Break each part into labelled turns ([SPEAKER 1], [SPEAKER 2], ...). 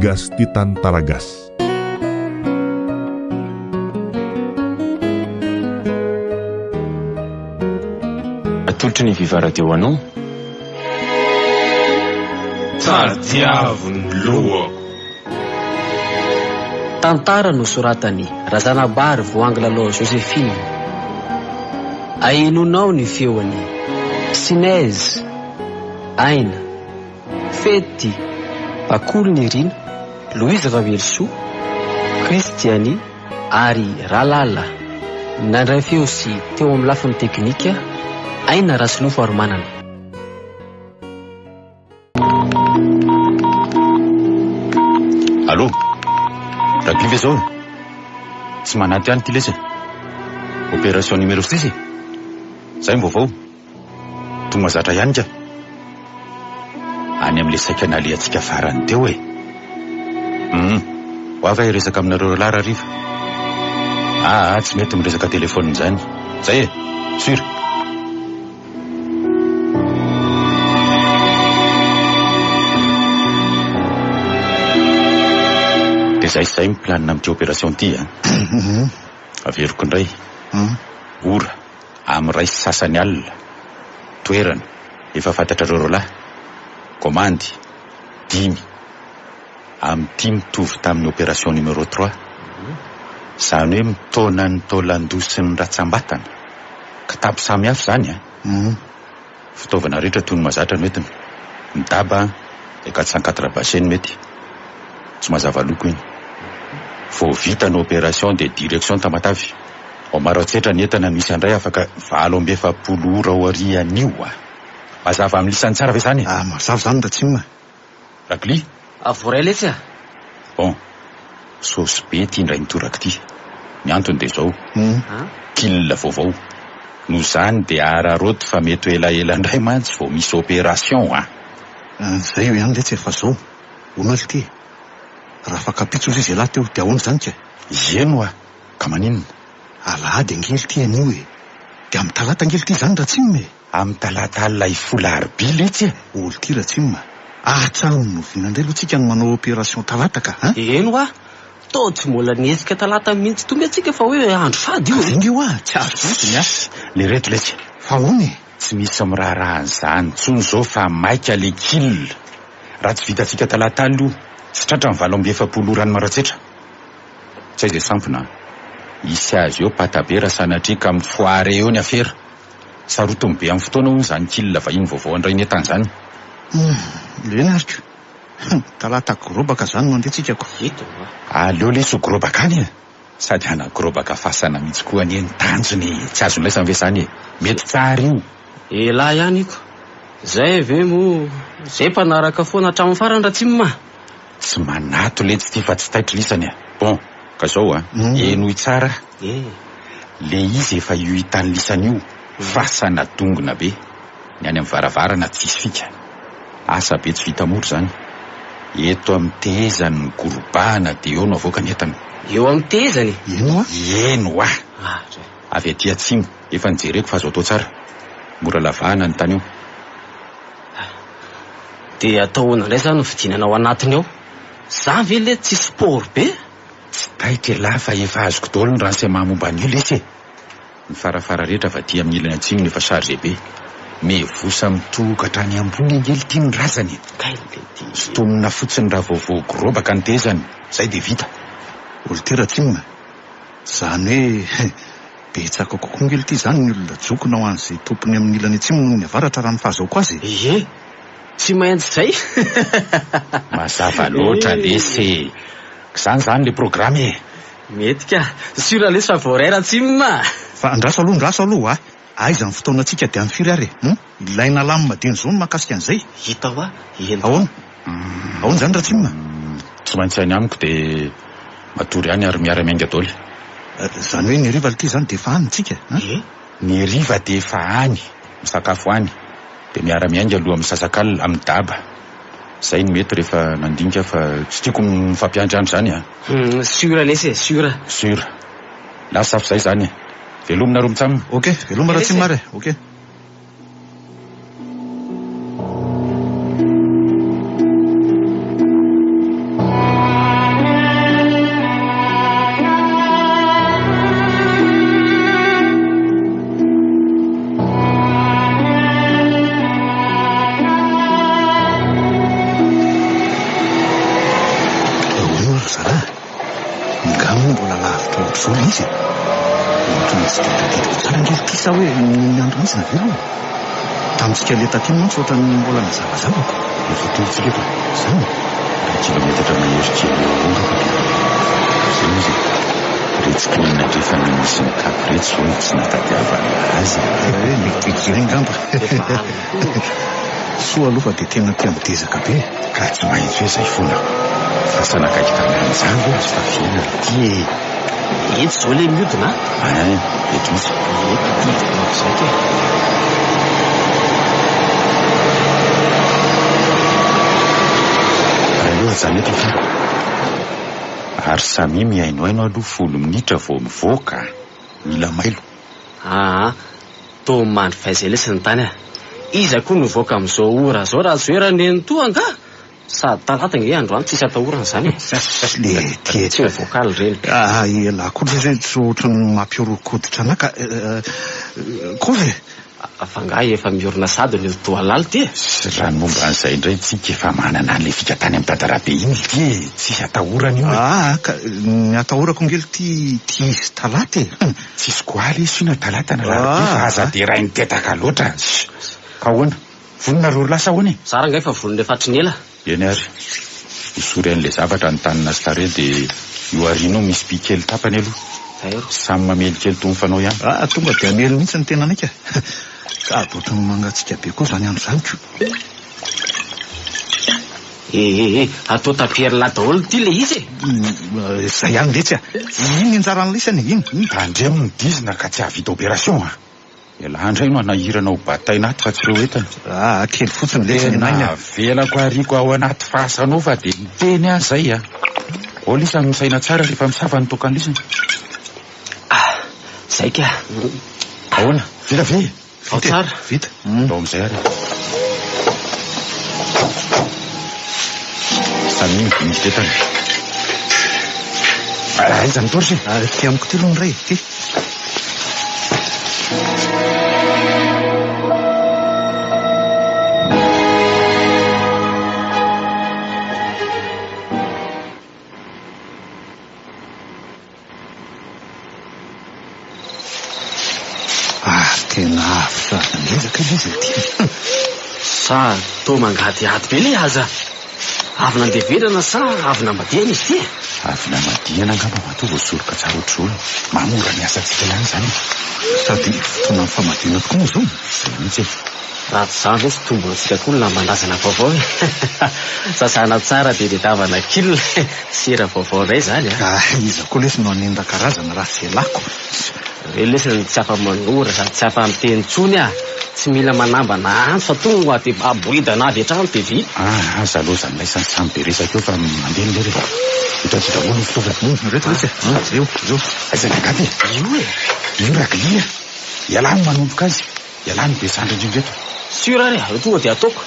[SPEAKER 1] Gas Titan Taragas.
[SPEAKER 2] Atolotry ny vivaradeo anao. Tsara diavony lohako.
[SPEAKER 3] Tantara no soratany Razanabary Voangilalao Josephine. Ainonao ny feony Sinez, Aina, Fety, Bakolony Rina, Louise Ravelso, Kristiany ary Ralala. Nandray feo sy teo amin'ny lafiny teknika Aina Rasilofo ary manana.
[SPEAKER 4] Allô? Raglive zao. Tsy manaty any ty lesy. Opération numéro 6. Zay vaovao. Tonga zatra ihany ka. Any am'le saika naliantsika farany teo e. Ho avy resaka aminareo lara riva. Tsy mety miresaka telefôniny zany. Zay e, sûr. De zay miplanina amin'ity opération ty averiko indray. Ora amin'ray sasany alina. Toerana efa fantatrareo roalahy. Komandy 5 amin'ity mitovy tamin'ny opération numéro 3. Zany hoe mitona ny taolan-doha sy ny ratsambatana. Kitapo samy hafa zany fitaovana rehetra toy ny mahazatra ny entiny. Midaba 480 baseny mety. Tsy mazava loko iny. Vao vita ny opération de direction Tamatavy. Maro atsetra ny entana misy andray afaka 740 ora ao arian'io mazava amin'ny lisany tsara ve zany?
[SPEAKER 5] Mazava zany Ratsima.
[SPEAKER 4] Rakli?
[SPEAKER 3] Voray letsy
[SPEAKER 4] Bon, sosy be ty indray nitoraka ty. Ny antony de zao. Killa vaovao. No zany de araroty fa mety ho elaela indray mantsy vao misy opération
[SPEAKER 5] Zay io ihany letsy efa zao. Onao ty. Raha fakapitso izy lahy teo de ahoana zany ka?
[SPEAKER 4] Eno ka maninona?
[SPEAKER 5] Alahady angely ty anio e. De amin'ny talata angely ty zany Ratsima e.
[SPEAKER 4] Amin'ny talata alina ifola arby letsy
[SPEAKER 5] olo ty Ratsima. Tsara no vinandray lotsika no manao opération talata ka
[SPEAKER 3] Eno to tsy mbola niezika talata mihitsy tonga atsika fa hoe andro fady io.
[SPEAKER 5] Iny io tsy azo fotsiny
[SPEAKER 4] le reto letsy.
[SPEAKER 5] Fa hony
[SPEAKER 4] tsy misy miraharahan'izany tsony zao fa maika le kille. Raha tsy vitatsika talata alina io sy tratra ny 740 ora ny maratsetra. Tsy aiza sampona. Isy azy eo patabe raha sanatrika amin'ny foire eo ny afera. Sarotony be amin'ny fotoana hono zany kille vahiny vaovao andray netany zany.
[SPEAKER 5] Leny ariko. Talata grobaka zany no andetsika ko.
[SPEAKER 4] Aleo lesy ho grobaka any sady ana grobaka fasana mihitsy koa ny tanjony tsy azo laisa ve zany mety tsara io.
[SPEAKER 3] Elahy ihany iko. Zay ve mo zay mpanaraka foana hatramin'ny farany Ratsima.
[SPEAKER 4] Tsy manato letsy ty fa tsy taitry lisany Bon, ka zao eno tsara. Le izy efa io hitany lisany io fasana dongona be. Ny any amin'ny varavarana tsisy fika. Asa be tsy vita moro zany. Eto amin'ny tehezany ny gorobahana de eo no avoaka ny entana.
[SPEAKER 3] Eo amin'ny tehezany?
[SPEAKER 4] Eno avy aty atsimo efa nijereko fa azo atao tsara. Mora lavahana ny tany io.
[SPEAKER 3] De ataona indray zany no vidinana ao anatiny ao. Za ve le tsy sport be?
[SPEAKER 4] Tsy taitra lahy fa efa azoko daholo ny renseignement momba an'io lesy. Ny farafara rehetra va ty amin'ny ilany atsimo efa chargé be. Mevosa mitokatra ny ambony angely ty ny razany. Sotomina fotsiny raha vaovao grobaka ny tezany. Zay de vita.
[SPEAKER 5] Olo ty Ratsima. Zany hoe betsaka kokoa angely ty zany ny olona jokona ho an'izay tompony amin'ny ilany atsimo noho ny avaratra raha ny fahazao azy.
[SPEAKER 3] Tsy maintsy zay.
[SPEAKER 4] Mazava loatra lesy. Zany le programme
[SPEAKER 3] Mety ka. Sura lesy fa voray Ratsima.
[SPEAKER 5] Fa andraso aloha aiza ny fotoana atsika de amin'ny firy ary ilaina lamina de ny zao no makasika an'izay.
[SPEAKER 3] Hita
[SPEAKER 5] Ahoana zany Ratsima?
[SPEAKER 4] Tsy maintsy any amiko de matory any ary miara-miainga daholo.
[SPEAKER 5] Zany hoe ny riva ty zany de efa any tsika.
[SPEAKER 4] Ny riva de efa any misakafo any de miara-miainga aloha misasak'alina amin'ny daba. Zay ny mety rehefa nandinika fa tsy tiako mifampiandry andro zany
[SPEAKER 3] Sura lesy
[SPEAKER 4] Sura. Lasa zay zany velomina roa mitsam.
[SPEAKER 5] Ok, velomina Ratsima mare. Ok. Ngamo mbola lavitra ohatr'izao ilay izy. Ohatra ny tsy tadidiko tsara ngely ty sa hoe ny andro mihitsy na velona. Tamintsika le taty mantsy ohatra ny mbola nazavazavako.
[SPEAKER 4] Efa toyitsika efa.
[SPEAKER 5] Zany.
[SPEAKER 4] Kilometatra mahery kely eo zay izy. Retsik'inona rehefa misy mikapy rehetra zao tsy natadiavana azy.
[SPEAKER 5] Mety ngamba. Soa aloha fa dia tena tia mitezaka be.
[SPEAKER 4] Ka tsy maintsy hoe izay foana. Fasa nakaiky tamin'ny izany hoe tsy tafiana ty.
[SPEAKER 3] Eto zao ilay miodina.
[SPEAKER 4] Eto misy.
[SPEAKER 3] Zay
[SPEAKER 4] aloha zany eto fa ary samy mihainoaino aloha 10 minitra vao mivoaka. Mila mailo.
[SPEAKER 3] To mandry faizay lesy ny tany iza koa nivoaka amin'izao ora zao raha zoerany eny to anga sady talata nge androany tsisy atahorana zany
[SPEAKER 5] le
[SPEAKER 3] tsy vocal reny
[SPEAKER 5] ela koa zay tsy ohatrany mampiorokoditra anaka koa
[SPEAKER 3] afanga efa miorina sady ny toalala ty
[SPEAKER 4] sy raha momba an'izay indray tsika efa manana an'le fika tany amin'ny dadarabe iny ty tsisy atahorana io
[SPEAKER 5] ny atahorako ngely ty izy talaty
[SPEAKER 4] tsisy koaly isina talata na raha aza de raha nitetaka loatra ka hoana vonina rory lasa hoana
[SPEAKER 3] sara ngay fa vonina efatry ny ela
[SPEAKER 4] eny ary isory an'le zavatra ny tanina sy tare dia io arino misy pikely tapany aloha samy mamely kely toy mifanao ihany
[SPEAKER 5] tonga dia amely mihitsy ny tena anaika ka ohatrany mangatsika be koa zany andro zany ko
[SPEAKER 3] atao tapiery la daholo ty le izy
[SPEAKER 5] zay ihany letsy iny ny anjaran'ilay isany iny
[SPEAKER 4] tandremo ny dizina ka tsy havita opération elahandray no anahirana ho bataina aty fa tsy reo entana
[SPEAKER 5] kely fotsiny letsy ny naina
[SPEAKER 4] velako ariko ao anaty fahasanao fa dia miteny azy zay ol isany misaina tsara rehefa misafa ny tokan'lisany
[SPEAKER 3] zay ka
[SPEAKER 4] ahoana vita ve
[SPEAKER 3] ao tsara
[SPEAKER 5] vita
[SPEAKER 4] dao am'izay ary samy misy tetany aiza mitory
[SPEAKER 5] ty amiko ty aloha ny ray ty tena afo sa ngezaka izy ty
[SPEAKER 3] sa to mangadiady be le aza avy nandeverana sa avy namadihana izy ty
[SPEAKER 4] avy namadihana angamba mato voasoroka tsara ohatr'olo mamora ny asantsika ihany zany
[SPEAKER 5] sady fotoana ny famadihana tokoa moa zao
[SPEAKER 4] zay mihitsy
[SPEAKER 3] raha tsy zany ve sy tombontsika koa na mandrazana vaovao sasana tsara dia letavana kilina sera vaovao ray zany
[SPEAKER 5] iza koa lesy no anenda-karazana raha selako
[SPEAKER 3] re lesy tsy afa manora sady tsy afa miteny tsony tsy mila manambana andro fa tonga dia aboridana avy hatrano dia vi
[SPEAKER 4] aza aloha zany lay sany samy be resaka eo fa mandeha nle refa hitatry daholo ny fitaovana
[SPEAKER 5] reto letsy zeo
[SPEAKER 4] aiza nagaty io raglia ialany manomboka azy ialany be sandra indrindreto
[SPEAKER 3] sura re tonga dia ataoko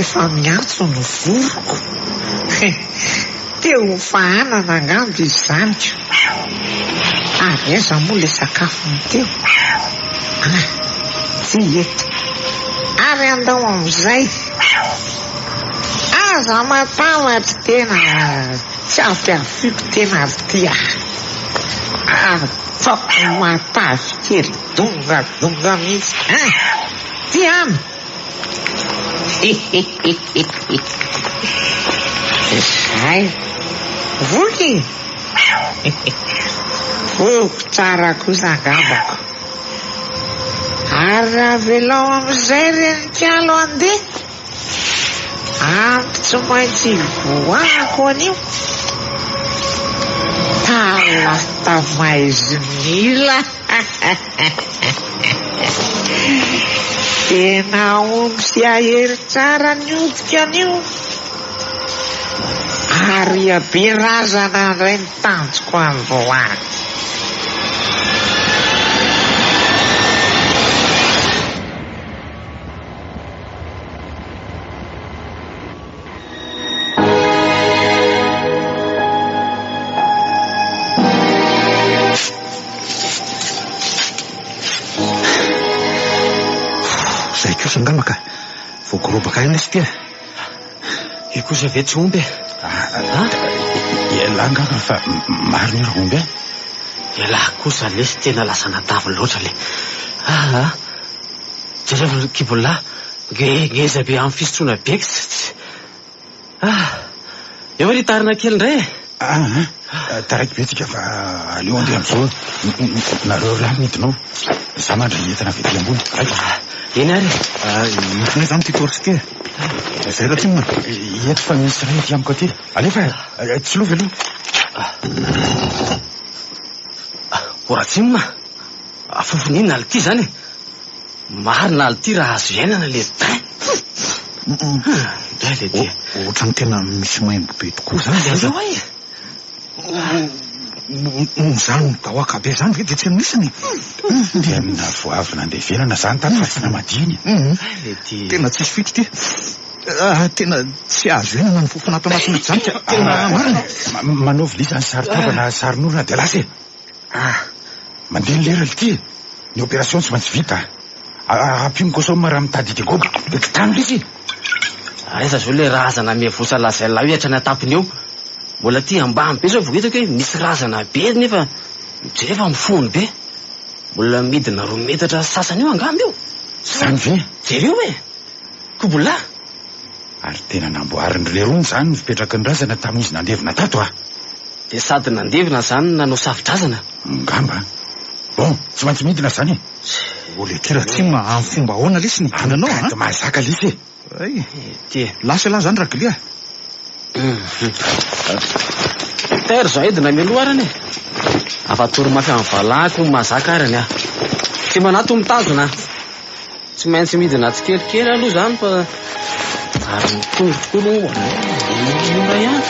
[SPEAKER 6] efa miantso no voroko teo fahanana angamba izy zaniko ary aiza moa le sakafo ny teo tsy eto ary andao am'izay aza matavatry tena tsy afiafiko tena ty fako matavy kely dongadonga mihitsy ty any zay voky voko tsara kosa angambako ary raha velao am'izay renikalo andeha ampy tsy maintsy voako anio talatamaizimila tena omby sy ahery tsara ny odika anio ary aberazana indray ny tanjoko andoany
[SPEAKER 5] Zay kosa angamaka voakorobaka iny sy tia.
[SPEAKER 3] Io kosa ve tsy omby
[SPEAKER 4] Elangaka fa maro ny romby e.
[SPEAKER 3] Elahy kosa lesy tena lasa natavy loatra le. Jereo kibola ngeza be amin'ny fisotroana beky eo ry tarina kely indray
[SPEAKER 4] Taraiky betsika fa aleo andeha am'izao nareo raha midinao za mandra entana vety ambony.
[SPEAKER 3] Eny ary
[SPEAKER 5] Mitona izany ty tory sy tia. Zay raha tsinona
[SPEAKER 4] eto fa misy ray ty amiko aty. Alefa tsy lovy aloha.
[SPEAKER 3] Oratsinona afofonina ali ty zany marina ali ty raha azo iainana le train. Indray le ty
[SPEAKER 5] ohatrany tena misy maimbo be tokoa zany.
[SPEAKER 3] zao ay
[SPEAKER 5] Zany gahoaka be zany ve dia tsy misiny.
[SPEAKER 4] Dia amina voavy nandevenana zany tato fa tsy namadiny.
[SPEAKER 3] le ty
[SPEAKER 5] Tena tsisy fito ty. Tena tsy azo enana ny fofona ato anatiny zany tena marina.
[SPEAKER 4] Manao vilia zany saritavana sarin'olona dia lasa mandeha ny lera ty. Ny opération tsy maintsy vita. Ampimo kosoma raha mitady digoba ekitano izy.
[SPEAKER 3] Resa zao le razana miavosa lazay ohatra ny atapiny eo. Mbola ty ambany be zao vao hitako hoe misy razana be nefa jerefa mifony be. Mbola midina 2 metatra sasany eo angamba eo.
[SPEAKER 4] Zany ve?
[SPEAKER 3] Jereo e kobola.
[SPEAKER 4] Ary tena namboariny lerony zany ny fipetraky ny razana tamin'izy nandevina tato
[SPEAKER 3] De sady nandevina zany nanao safidrazana.
[SPEAKER 4] Ngamba. Bon, tsy maintsy midina zany.
[SPEAKER 5] Oletera tsy amin'ny fomba ahoana lesy ny dinanao
[SPEAKER 4] Anto mahazaka lisy.
[SPEAKER 5] Ay,
[SPEAKER 3] Ty
[SPEAKER 5] lasa laha zany ragilia.
[SPEAKER 3] Ter zao edina meloarany afatory mafy amin'ny valako mahazaka arany tsy manato mitazona tsy maintsy midina tsikelikely aloha zany fa ary mitongotokolo mora ihany.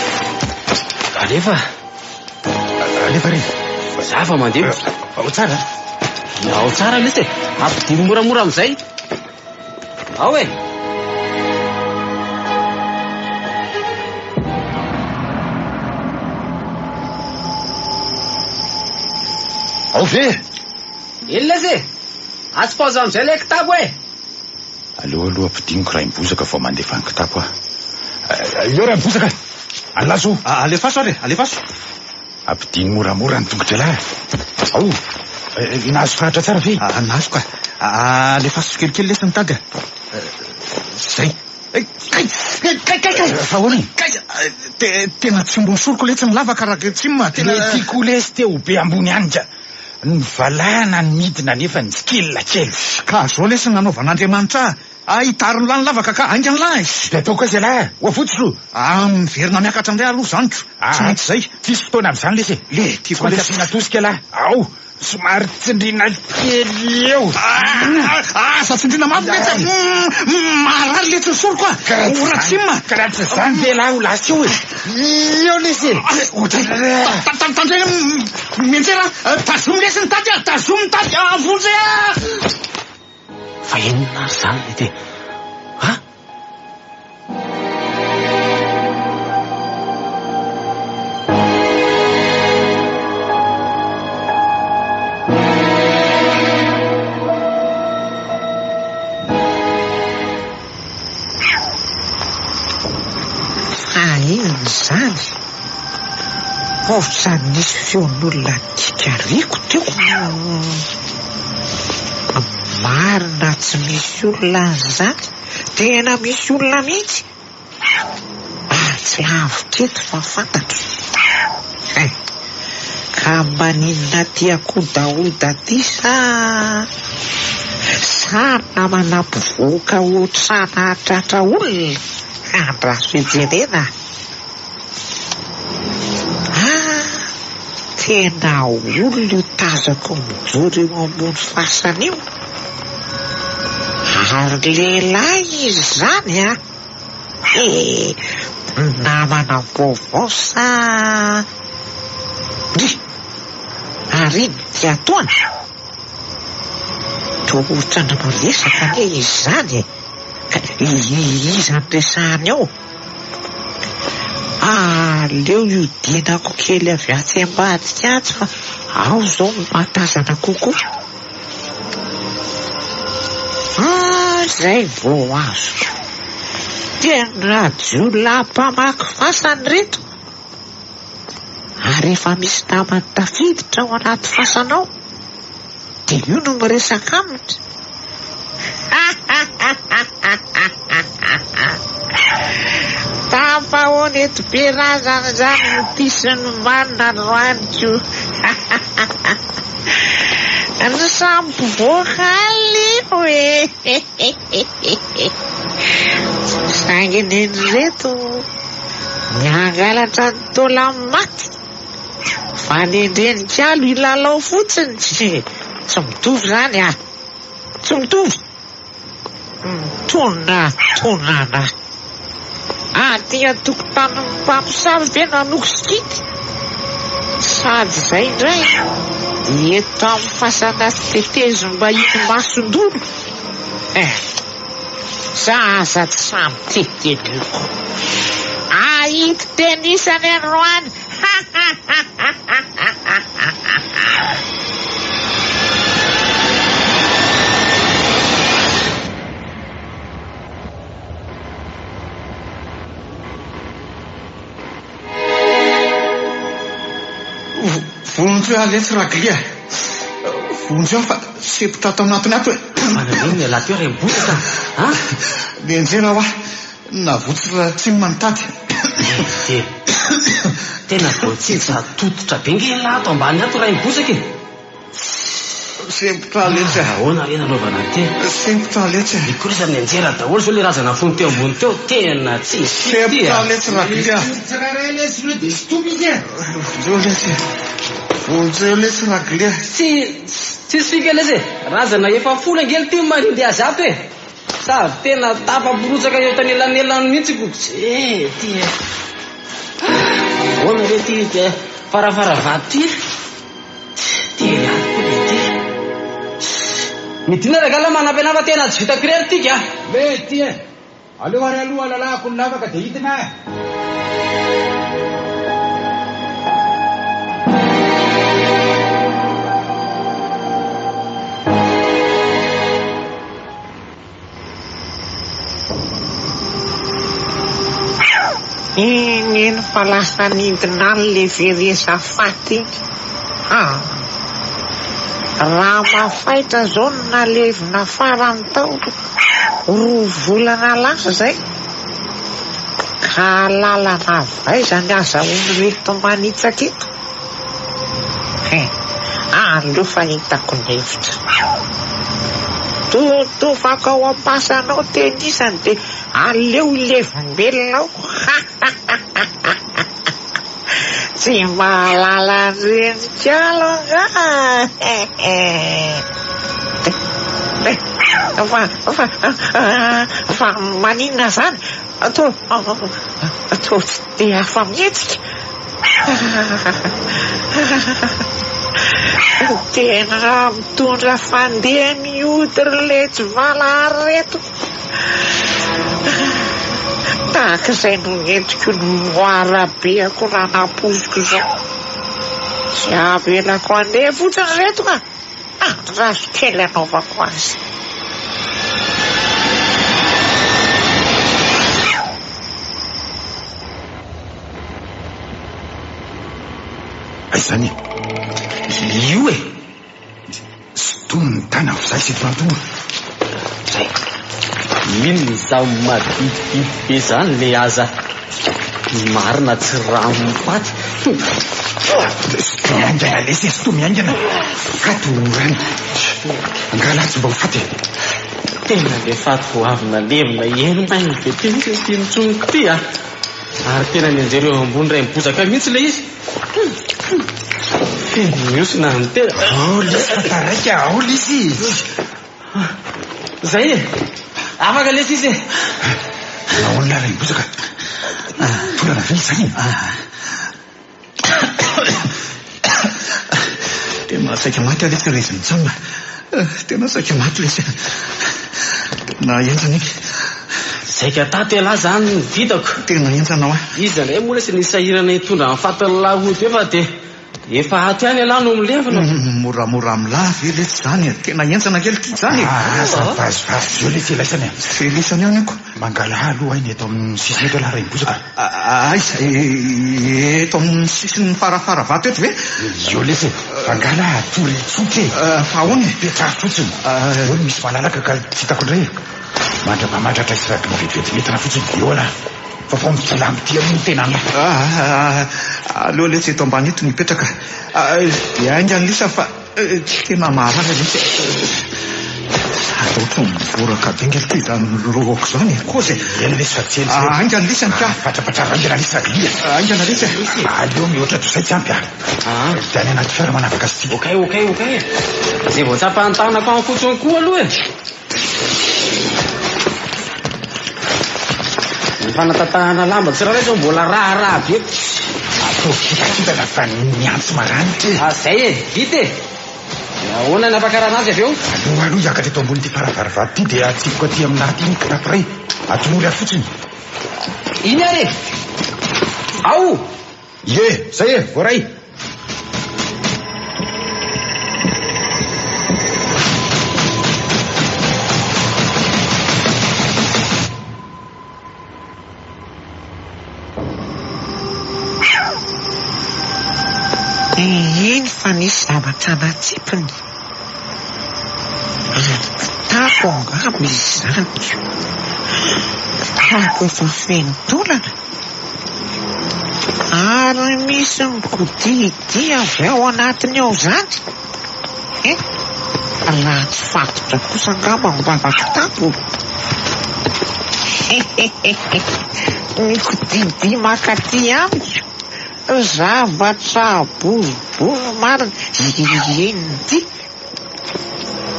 [SPEAKER 3] Alefa
[SPEAKER 4] Ry
[SPEAKER 3] za fa mandeha
[SPEAKER 4] ao tsara.
[SPEAKER 3] ao tsara lesy ampidiny moramora amizay ao e.
[SPEAKER 4] Ao ve?
[SPEAKER 3] Ino lesy atsy paoza amizay le kitapo e.
[SPEAKER 4] Aloha ampidiniko raha imbozaka vao mandefa ny kitapo io raha imbozaka alaso.
[SPEAKER 5] Alefaso ary alefaso.
[SPEAKER 4] Ampidiny moramora ny tongotra lahy. Ao nahazo fahatra tsara ve?
[SPEAKER 5] Nahazo ka. Alefaso kelikely lesy ny tady. Zay.
[SPEAKER 4] Fa hoany?
[SPEAKER 5] Tena tsy mbony soroko le tsy milavaka raha tsy ma tena.
[SPEAKER 4] Le tiako lesy teo be ambony anija. Ny valana ny midina nefa ny skilla kely.
[SPEAKER 5] Ka zao lesy nanaovan'Andriamanitra hitariny lahy ny lavaka ka aingany lahy.
[SPEAKER 4] De ataoko azy lahy oafotsy lo.
[SPEAKER 5] Miverina miakatra indray aloha zany ko. Tsy maintsy zay.
[SPEAKER 4] Tsisy fotoana amin'izany lesy.
[SPEAKER 5] Le tiako lesy
[SPEAKER 4] Tsy natosika lahy. Ao somary tsindrina kely eo.
[SPEAKER 5] Asa tsindrina mafy letsy. Marary letsy ny soroko oratsimma.
[SPEAKER 4] Karaha tsy zany ve lahy ho lasy eo e. Eo lesy.
[SPEAKER 5] Tandrena mientsera tazomy lesy ny tady tazomy ny tady vonjy.
[SPEAKER 3] Fa inona zany ty
[SPEAKER 6] ino zany ohatra nisy feon'olona tikariko teo. Marina tsy misy olona zany tena misy olona mihitsy. Tsy lavitra fa fantatro ka maninona tiako daoda ty sa namana-pivoaka ohatrana tratra olona andraso ejerena. Tena olona io tazako mijoro eo ambony fasana io. Ary lehilahy izy zany namana vaovao sa ary iny ty atoana tohatra na malesaka ne izy zany izy andresahany ao. Leo io dinako kely avy atsy ambadika atsy fa ao zao matazana kokoa. izay vo azo. Tena jiolampamaky fasany reto. Ary efa misy namany tafiditra ao anaty fasanao, dia io no miresaka aminy. Tapahoana eto be razana zany no tisiny manina no aniko. Ny sambo voakaly hoe. Sangineny reto miangalatra ny tola maty, fa nendrenikalo ilalao fotsiny. Tsy mitovy zany a, tsy mitovy. Tonana aty tokotany mpamosavy be nanoko sikity, sady zay indray eto amin'ny fasana tetezo mba iny mason-dolo. Zaza tsy samy teteleko ahito tenisany androany.
[SPEAKER 5] Vonjeo aletsy raglia. Vonjeo fa sepotra ato aminatiny ato e.
[SPEAKER 3] Manareny laha teo rem-botaka.
[SPEAKER 5] Lenjera hoa navotsitra tsy manotady.
[SPEAKER 3] Tena voatsitsa tototra be nge laha ato ambany ato rem-bosaka e.
[SPEAKER 5] Sepotra aletsy.
[SPEAKER 3] Ahoana rena anaovana te?
[SPEAKER 5] Sepotra aletsy.
[SPEAKER 3] Ikorisa ny anjera daholo zao le razana fony teo ambony teo, tena tsy
[SPEAKER 5] sepotra aletsy raglia. Vonjeo aletsy raglia.
[SPEAKER 3] Tsy sika lesy e, razana efa fola ngely ty marindry azy ato e. Sady tena tapa-borotsaka eo tanelanelany mihitsy ko. Ty e. Ahoana re ty farafara ty. Ty e ato le ty. Midina regala manampenava tena tsy vita kirery tika.
[SPEAKER 7] Le ty e. Aleo ary aloha lalako ny lavaka dia hitina.
[SPEAKER 6] Iny fa lasa nidina le veresa faty. Raha mafaitra zao no nalevina farany tao 2 volana lasa zay, ka lalana vaizany azahoany reto manitsaka eto. Aleo fa hitako ny hevitra. Totofaka ao ampasanao tenisany dia aleo levimbelonao. Tsy mahalala renikalo fa maninona zany atao tsy dia afa mihetsika. Tena mitondra fandeha mihodry letsy vala reto. Tahaka izay no entiko ny moarabeako raha napoziko zao. Tsy avelako andeha fotsiny reto ka. Razo kely anaovako azy.
[SPEAKER 5] Aizany
[SPEAKER 3] Io e.
[SPEAKER 5] Stoniny tana avy zay seto antoa.
[SPEAKER 3] Zay. Ino zaho madididid be zany le aza. Marina tsy raha mipaty.
[SPEAKER 5] Miangana lesy e sto miangana. Fato rano. Angalatsy mba ho faty.
[SPEAKER 3] Tena le faty vo avy nalemina eny mainy be ty mitsonoko ty a. Ary tena ny anjereo ambony ray mibozaka mihitsy le izy. Miosina ny tena.
[SPEAKER 5] Lesy fa taraika lesy.
[SPEAKER 3] Zay e. Afaka lesy izy e.
[SPEAKER 5] Naolona ray mibozaka. Tolana vely zany. Tena saika maty lesy resy mitsanga. Tena saika maty lesy. Na enjany.
[SPEAKER 3] Saika tatela zany vitako.
[SPEAKER 5] Tena enjanao.
[SPEAKER 3] Izy zany moa lesy nisahirana hitondra amin'ny fatiny lahody efa dia Efa ato ihany alahy no milevina.
[SPEAKER 5] Moramora milay veletsy zany. Tena entsana kely ky zany.
[SPEAKER 4] Vazivazy zio le filaisany.
[SPEAKER 5] Felisany ihany ako.
[SPEAKER 4] Mangala aloha iny eto amin'ny sisiny eto alahy Raim-bozaka.
[SPEAKER 5] Aiza eto amin'ny sisiny farafara vato eto ve?
[SPEAKER 4] Io lesy mangala tory tsotra
[SPEAKER 5] ahoana
[SPEAKER 4] petrary fotsiny. Eo misy malalaka ka tsy hitako indray. Mandrapamandratra sy raha vetivety metana fotsiny. Eo alahy. Fa mitsalamy ty amin'ny tena ana.
[SPEAKER 5] Aleo lesy eto ambany eto mipetraka. Dia aingany lisa fa tena maharara lesy. Ohatry mivoraka bengely ty zany rohoko zany. Kozy
[SPEAKER 4] eny lesy fa tsy eny.
[SPEAKER 5] Aingany lisa ny ka.
[SPEAKER 4] Patrapatrara aingana lesy raglia.
[SPEAKER 5] Aingana lisa.
[SPEAKER 4] Aleo mihoatra tosay tsy ampy dia any anaty fiara manavaka sy ty.
[SPEAKER 3] Okay. Zay vao tsapahany tanako amin'ny fotsiny koa aloha e. Ny fanatatahana lamba tsirairay zao mbola raha be.
[SPEAKER 4] Atao kitakitana fa niantso marany ty.
[SPEAKER 3] Zay e, vita e. Ahoana ny ampakarana azy avy eo?
[SPEAKER 4] Aloha hiakatra eto ambony ty faravaravato ty dia atsifoka aty aminaty iny kirapiray. Atolory ahy fotsiny.
[SPEAKER 3] Iny ary? Ao!
[SPEAKER 4] Zay e, voaray.
[SPEAKER 6] Iny fa nisy zavatra natsipiny. Tako angamba izy zany. Tako efa feno tolana. Ary misy mikodidi avy ao anatiny ao zany. Laha tsy fatotra kosa angamba mibavaka tako. Mikodidi makaty amiko. Zavatra boribory marina iny ty.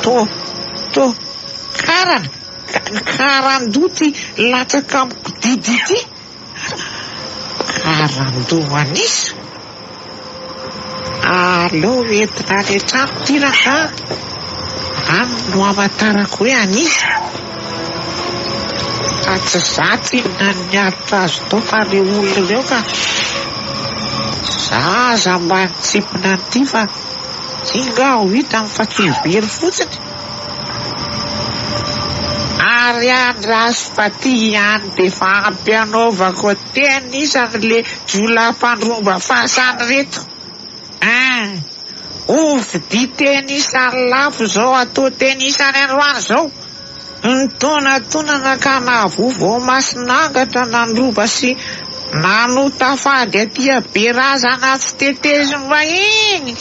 [SPEAKER 6] To karandoty latsaka mikodidi ty. Karandoa anisa. Aleo entina any an-trano ty raha. Any no amatarako hoe anisa. Fa tsy zaty na niaritra azo tao tany olona reo ka. Zaza mba nitsipina ty fa singa ho hita amin'ny fakilibery fotsiny. Ary andrasy fa ty ihany de fa ampianaovako teny isany le jolam-pandromba fasany reto. Ovy teny isany lafo zao atao teny isany androany zao. Ntonantonana ka nahavovo masinangatra nandroba sy nanotafady aty aberazana tsy teteziny vahiny.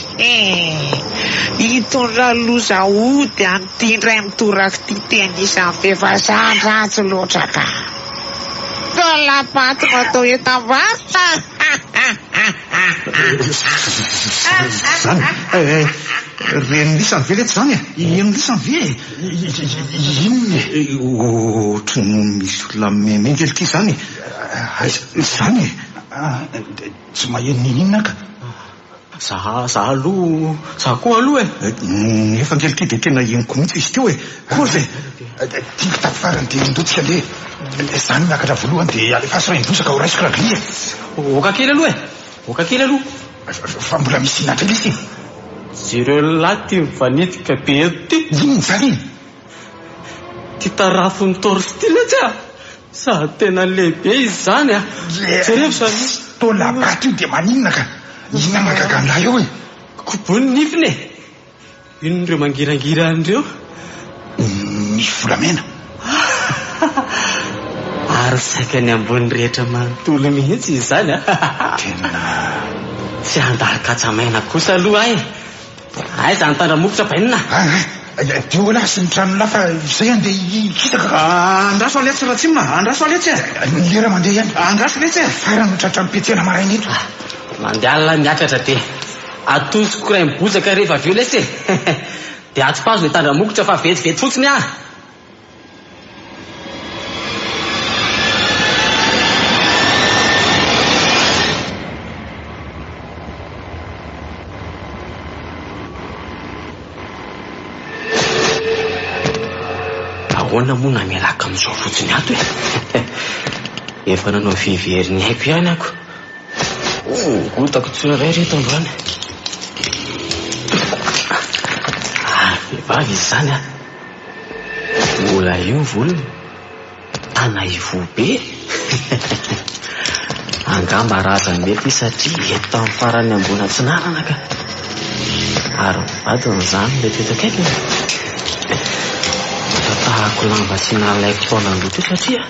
[SPEAKER 6] Hitondra loza ody an'ity indray mitoraky ty teny isan'ny fefazan-dratsy loatra ka. Tolapaty natao entam-barotra.
[SPEAKER 5] Zany reny lisany ve lety zany ino lisany ve?
[SPEAKER 4] Inony
[SPEAKER 5] ohatry no misy olona mengely ty zany. Zany
[SPEAKER 4] tsy maheno ninona ka.
[SPEAKER 3] Za koa aloha e.
[SPEAKER 5] Nefa ngely ty de tena eniko mihitsy izy teo e. Kozy
[SPEAKER 4] tiako tapifarany dia ndotsika le zany miakatra voalohany dia alefasy Raim-bozaka ho raisiko raglia.
[SPEAKER 3] Oka kely aloha e. Oka kely aloha.
[SPEAKER 4] Fa mbola misy inatra lesy.
[SPEAKER 3] Zireo lahy ty mivanitika be ty.
[SPEAKER 4] Inony zany?
[SPEAKER 3] Ty tarafony torse ty letsy a. Sa tena lehibe izy zany a. Jereo zany.
[SPEAKER 4] Tolapaty io dia maninona ka? Ina magagandray eo e.
[SPEAKER 3] Kobony nifiny e. Inondreo mangirangira andreo.
[SPEAKER 4] Misy volamena.
[SPEAKER 3] Ary saikany ambony rehetra manontolo mihitsy izy zany a.
[SPEAKER 4] Tena
[SPEAKER 3] tsy andahakatsamena kosa aloha ay. Ay zany tandramokotra bainina.
[SPEAKER 4] Dio lahy sy ny trano lafa zay andeha kitaka.
[SPEAKER 5] Andraso aletsy ratsimna. Andraso aletsy.
[SPEAKER 4] Lera mandeha ihany.
[SPEAKER 5] Andraso aletsy.
[SPEAKER 4] Farany tratra mipetsena maraina eto.
[SPEAKER 3] Mandeha alina miakatra de atosiko Raim-bozaka rehefa avy eo lesy. De atipazo le tandramokotra fa vetivety fotsiny a. Ahoana moa na mialaka amin'izao fotsiny ato e. Efa nanao fiveriny haiko ihany ako. Gotako tsirairay reto androany. vehivavy izy zany a. Mbola io volony. Tana ivobe. Angamba raza mety satria eto amin'ny farany ambony atsinarana ka. Ary vadiny zany mety eto akaiky. Tahako lamba sy nalaiko taona loatra io satria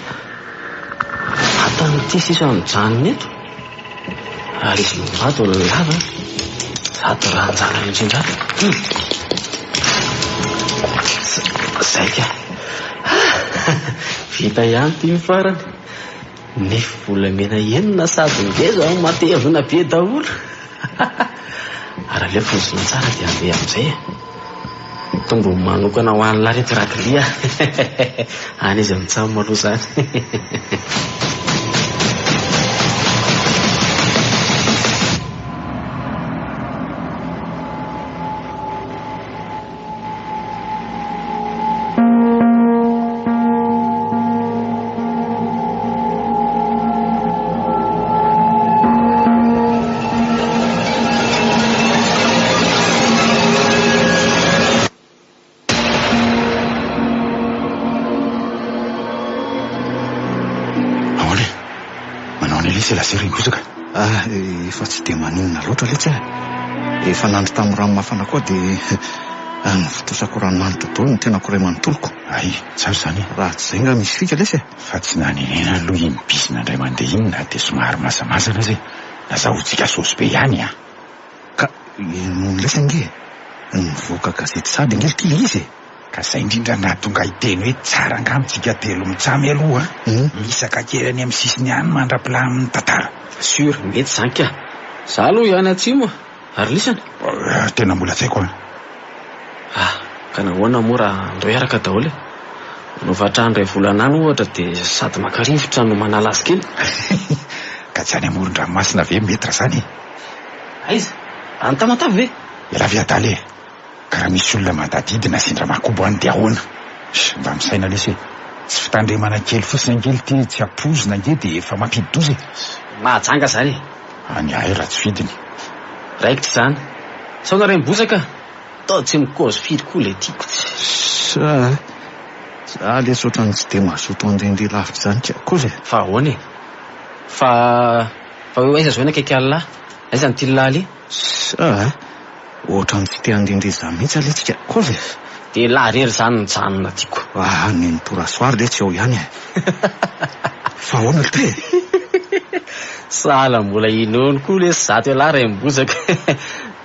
[SPEAKER 3] atany ty sisa mijanony eto. Ary izy mivady olo lava sady ranjana indrindra. Zay ka. Vita ihany ty farany. Nefa volamena enina sady ngeza matevina be daholo. Ary aleo fozona tsara dia andeha amin'izay. Tombo manokana ho an'ny larety rakilia. Any izy mitsamo maloha zany.
[SPEAKER 5] Efa tsy dia maninona loatra letsy efa nandro tamin'ny rano mafana koa dia ny fitosako ranomanitra daholo ny tena koray manontoloko.
[SPEAKER 4] Ay, tsaro zany.
[SPEAKER 5] Raha tsy zay nga misy fika lesy
[SPEAKER 4] fa tsy nanenena aloha iny bisina indray mandeha iny na dia somary masamasana zay nazahotsika sosy be ihany
[SPEAKER 5] ka noho ny lesy nge nivoaka gazety sady ngely ty izy
[SPEAKER 4] ka zay indrindra nahatonga iteny hoe tsara angamitsika telo mitsamy aloha misaka kely any amin'ny sisiny any mandra-pila amin'ny tantara.
[SPEAKER 3] Sur mety zany ka. Za aloha ihany atsimo ary lisana.
[SPEAKER 4] Tena mbola tsy haiko
[SPEAKER 3] ka nahoana moa raha andro iaraka daholo no vatrandray volana any ohatra dia sady maka rivotra no manala azy kely.
[SPEAKER 4] Ka tsy any amoron-dranomasina ve metra zany?
[SPEAKER 3] Aiza any tamatavy ve?
[SPEAKER 4] Ela viadale ka raha misy olona mandadidina sindra makobo any dia ahoana? Mba misaina lesy tsy fitandremana kely fotsiny angely ty tsy apozina nge dia efa mampidi-dozy.
[SPEAKER 3] Mahajanga zany.
[SPEAKER 4] Any ahy raha tsy fidiny.
[SPEAKER 3] Raikitra zany. Saona ray mibozaka. Tao tsy mikozy firy koa le tiako.
[SPEAKER 5] Za le sotrany tsy dia mazoto andendry lavitra zany ka koa zay.
[SPEAKER 3] Fa ahoana fa hoe aiza zao ny akaiky alina. Aiza ny tilaly?
[SPEAKER 5] Ohatrany tsy te andendry za mihitsy aletsika koa zay.
[SPEAKER 3] Dia larery zany ny janona tiako.
[SPEAKER 5] Ny torasoary le tsy ao ihany fa ahoana te?
[SPEAKER 3] Sala mbola inono koa le zato ela ray mibozaka.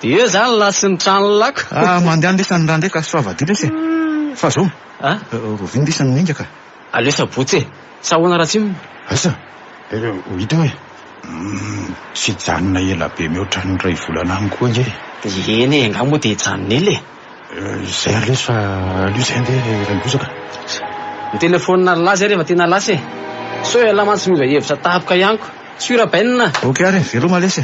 [SPEAKER 3] Dia eo zany lasy ny trano lako.
[SPEAKER 5] Mandeha lesany raha ndraika soavadio lesy fa zao roviny lesany mingaka.
[SPEAKER 3] Aleo sabotsy sahoana raha tsimo.
[SPEAKER 4] Asa hita hoe sy janona ela be mihoatra ny ray volana any koa nge.
[SPEAKER 3] Eny nga moa dia janona ely
[SPEAKER 4] zay aleso fa alio zay andeha ray mibozaka.
[SPEAKER 3] Ny telefonina lazy rehefa tena lasy so ela mantsy miova hevitra tapoka ihaniko. Sura bainina.
[SPEAKER 5] Ok ary veloma lesy.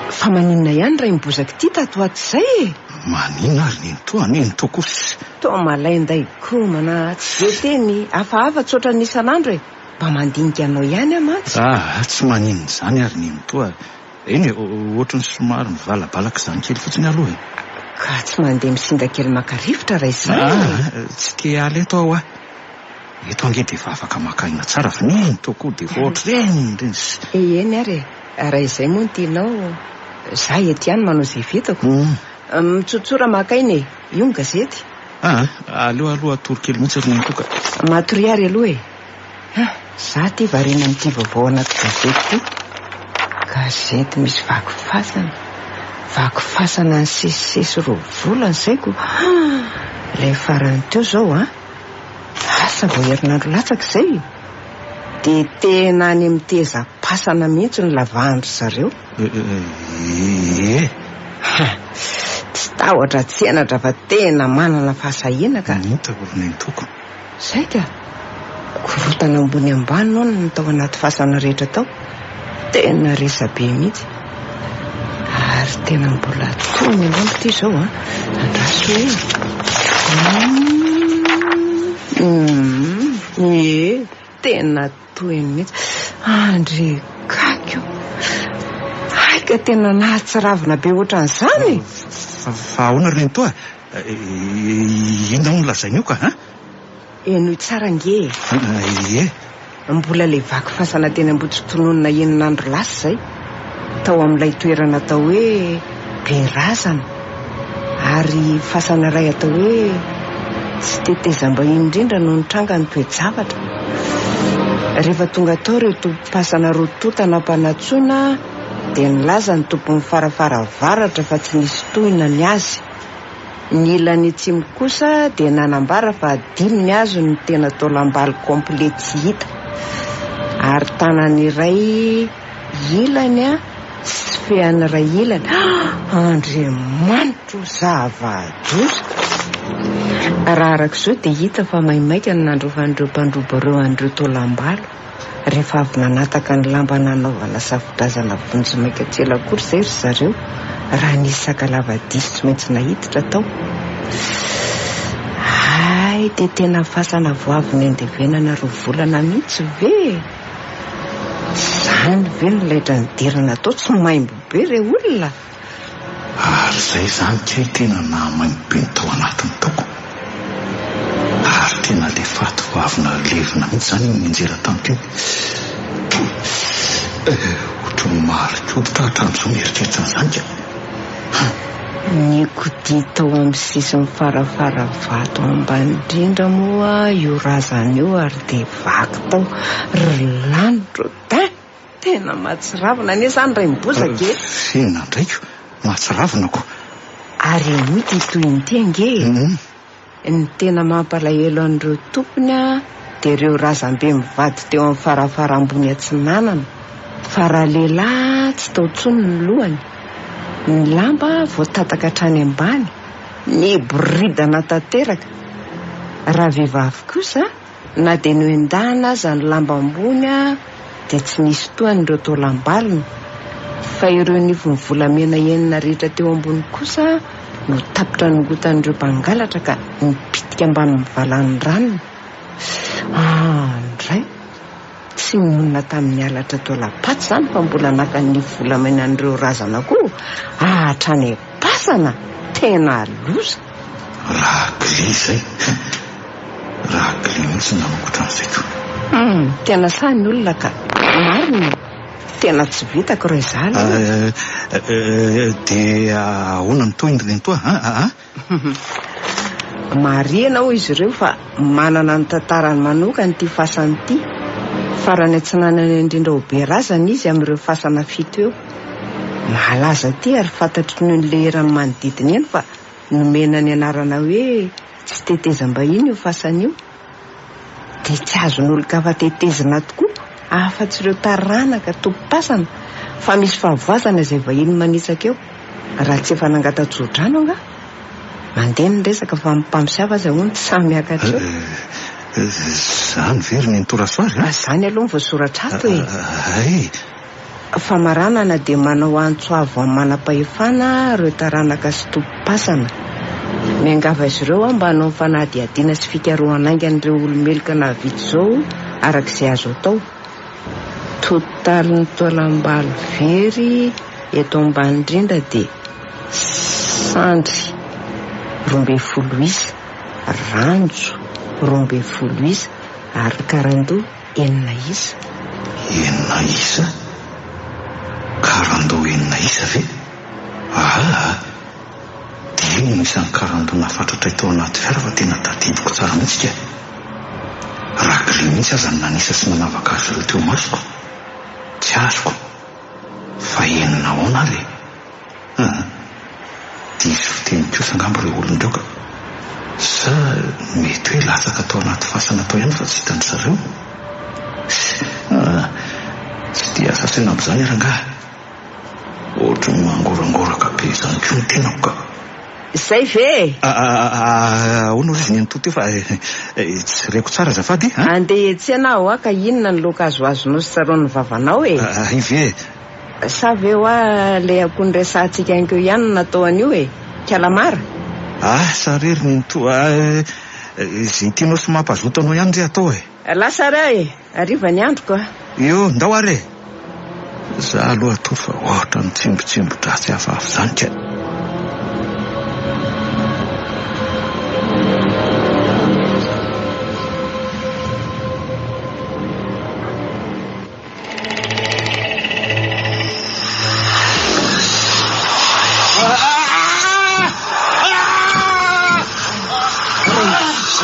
[SPEAKER 8] Fa maninona ihany ray mibozaka ty tato ato zay
[SPEAKER 5] Maninona ary nino to kosa.
[SPEAKER 8] To malainday komana tsy de teny hafahafa tsotra n'isan'andro mba mandinika anao ihany amatsy.
[SPEAKER 5] Tsy maninona zany ary nino toa. Eny ohatrany somary mivalabalaka zany kely fotsiny aloha
[SPEAKER 8] ka tsy mandeha misinga kely maka rivotra ray zany.
[SPEAKER 5] Tsy te aly eto aho eto ange dia efa afaka makaina tsara fa nino to koa dia ohatrany
[SPEAKER 8] eny ary raha izay moa ny tianao za eto ihany manao izay vitako. Mitsotsora makaina io ny gazety.
[SPEAKER 5] Aleo aloha atoro kely mihitsy ry nino toka.
[SPEAKER 8] Matory ary aloha za ty varena amin'ity vaovao anaty gazety ty. Gazety misy vaky fasana ny sisisisy rovolana zaiko. Ilay farany teo zao asa vao herinandro latsaka izay dia tena any amin'ny teza pasana mihitsy ny lavandro zareo. Tsy tahotra tsy henatra fa tena manana fahasahiana ka.
[SPEAKER 5] Nitaorina toko
[SPEAKER 8] zay ka korotana ambony ambany nono ny tao anaty fasana rehetra tao. Tena resa be mihitsy Ary tena mbola tony aloha ty zao andraso hoe tena toy mihitsy Andry Kakio. Aika tena nahatsiravina be ohatran'izany.
[SPEAKER 5] Fa ahoana reny toa? Inona no lazainy io ka?
[SPEAKER 8] Eno tsara nge.
[SPEAKER 5] Ie.
[SPEAKER 8] Mbola le vaky fasana teny Ambotsotononona enin'andro lasa zay. Tao amin'ilay toerana atao hoe Berazana. Ary fasana iray atao hoe tsy tetezam-bahiny indrindra no nitranga ny toe-javatra. Rehefa tonga tao ireo tompo-pasana roa nampanatsoina dia nilaza ny tompon'ny farafaravaratra fa tsy nisy tohina ny azy. Ny ilany atsimo kosa dia nanambara fa dimy ny azo ny tena taolam-baly komplet tsy hita. Ary tanany iray ilany sy feany iray ilany. Andriamanitro zava-doza. Raha arak'izao dia hita fa maimaika ny nandrofan'ireo mpandroba ireo an'ireo taolam-balo rehefa avy nanataka ny lamba nanaovana safodrazana vonjy maika tsela kory izay ry zareo raha nisy sakalava diso tsy maintsy nahititra tao. Ay, dia tena fasana voavy ny andevenana roa volana mihitsy ve? Izany ve ny laitra nidirana tao tsy maimbo be re olona?
[SPEAKER 5] Ary izay izany kay tena nahamaimbo be ny tao anatiny taoko. Ary tena le faty voavina levina mihitsy izany minjera tamiko ohatra ny marik'oditra hatramin'izao mieritreritra an'izany ka.
[SPEAKER 8] Ny kodi tao amin'ny sisiny farafara vato ambany indrindra moa io razana io ary dia vaky tao ry lanitro tena mahatsiravina anie izany ray mibozaka e.
[SPEAKER 5] Fena ndraiko mahatsiravina ko.
[SPEAKER 8] Ary mity toy ny tenge. Ny tena mampalahelo an'ireo tompony dia ireo razambe mivady teo amin'ny farafara ambony Atsinanana. Fa raha lehilahy tsy tao tsony ny lohany. Ny lamba voatataka hatrany ambany, ny boridana tanteraka. Raha vehivavy kosa na dia no endahana aza ny lamba ambony dia tsy nisy tohany ireo taolam-balony. Fa ireo nifony volamena enina rehetra teo ambony kosa no tapitra nongotan'ireo mpangalatra ka nipitika ambany mivalan'ny ranony. Andray tsy monina tamin'ny alatra taolam-paty izany fa mbola naka ny volamena an'ireo razana koa hatrany pasana tena loza.
[SPEAKER 5] Rakli izay. Rakli mihitsy namokotra an'izay ko.
[SPEAKER 8] Tena sany olona ka marina tena tsy vitako ray zala.
[SPEAKER 5] Dia ahoana ny tohiny reny toa?
[SPEAKER 8] Marina ho izy ireo fa manana ny tantarany manokany ity fasana ity. Farany Atsinanana indrindra ho Berazana izy amin'ireo fasana fito eo. Malaza ity ary fantatry noho ny leherany manodidina eny fa nomena ny anarana hoe tsy tetezam-bahiny io fasana io. Dia tsy azon'olon-kafa tetezina tokoa afa-tsy ireo taranaka tompo-pasana fa misy fahavazana izay vahiny manitsaka eo. Raha tsy efa nangata-tsodrano anga mandeha ny resaka fa mimpamosiava aza hono tsy samy miakatra eo.
[SPEAKER 5] Izany very ny torasoary?
[SPEAKER 8] Izany aloha ny voasoratra ato e.
[SPEAKER 5] Ay.
[SPEAKER 8] Fa maranana dia manao antsoavo amin'ny manam-pahefana ireo taranaka sy tompo-pasana. Miangava izy ireo mba hanao fanadihadiana sy fikarohana aingan'ireo olomelika nahavita izao arak'izay azo atao. Totaly ny taolam-baly very eto ambany indrindra dia sandry 12 isa, ranjo 12 isa ary karandoha 9 isa.
[SPEAKER 5] 9 isa? Karandoha 9 isa ve? Dia iny isan'ny karandoha nafatratra tao anaty fiara fa tena tadidiko tsara mihitsy ka. Rakli mihitsy aza ny nanisa sy nanavaka azy ireo teo masoko. Tsy azoko. Fa 9 ahoana ary? Diso fiteny kosa angamba ireo olon'ireo ka. Sa mety hoe latsaka tao anaty fasana tao ihany fa tsy hitany zareo. Tsy dia asa saina amin'izany arangaha. Ohatra ny mangorangoraka be izany koa ny tenako ka.
[SPEAKER 8] Izay ve?
[SPEAKER 5] Ahoana izy ny antoto eo fa tsy reko tsara azafady.
[SPEAKER 8] Andeha etsena ho aka inona ny loka azoazonao sy tsaroan'ny vavanao e.
[SPEAKER 5] Ive.
[SPEAKER 8] Savy eo le akony resantsika inkeo ihany natao an'io kalamara.
[SPEAKER 5] Sarery ny toa izay tianao sy mampazotanao ihany zay atao
[SPEAKER 8] lasa raha ariva ny andro ka.
[SPEAKER 5] Io ndao are za aloha to fa ohatra ny tsimbotsimbo-dratsy hafahafa zany ka.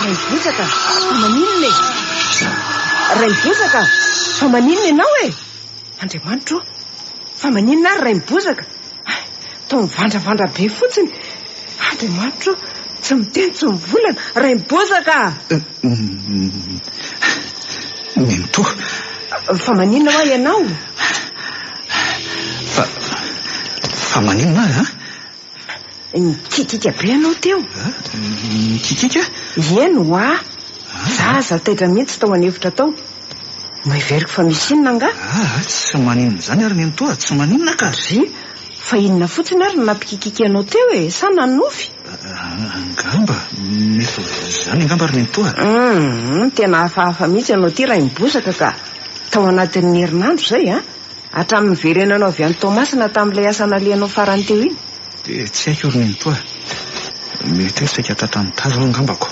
[SPEAKER 8] Raibozaka fa maninona Raibozaka fa maninona ianao Andriamanitro fa maninona ary Raibozaka tao mivandravandra be fotsiny. Andriamanitro tsy miteny tsy mivolana. Raibozaka
[SPEAKER 5] Minto
[SPEAKER 8] fa maninona hoa ianao
[SPEAKER 5] fa maninona
[SPEAKER 8] Mikikika be ianao teo.
[SPEAKER 5] Mikikika?
[SPEAKER 8] Eno za taitra mihitsy tao anefitra tao. Miveriko fa misy inona nga?
[SPEAKER 5] Tsy maninona zany ary Minto tsy maninona ka.
[SPEAKER 8] Fa inona fotsiny ary nampikikika anao teo sa nanofy?
[SPEAKER 5] Angamba mety zany angamba ary Minto.
[SPEAKER 8] Tena hafahafa mihitsy anao ty Raibozaka ka. Tao anatin'ny herinandro zay hatramin'ny verenanao avy any Tomasina tamin'ilay asa nalehanao farany teo iny.
[SPEAKER 5] Tsy haiko ary Minto. Mety hoe saika tratrany tazo angambako.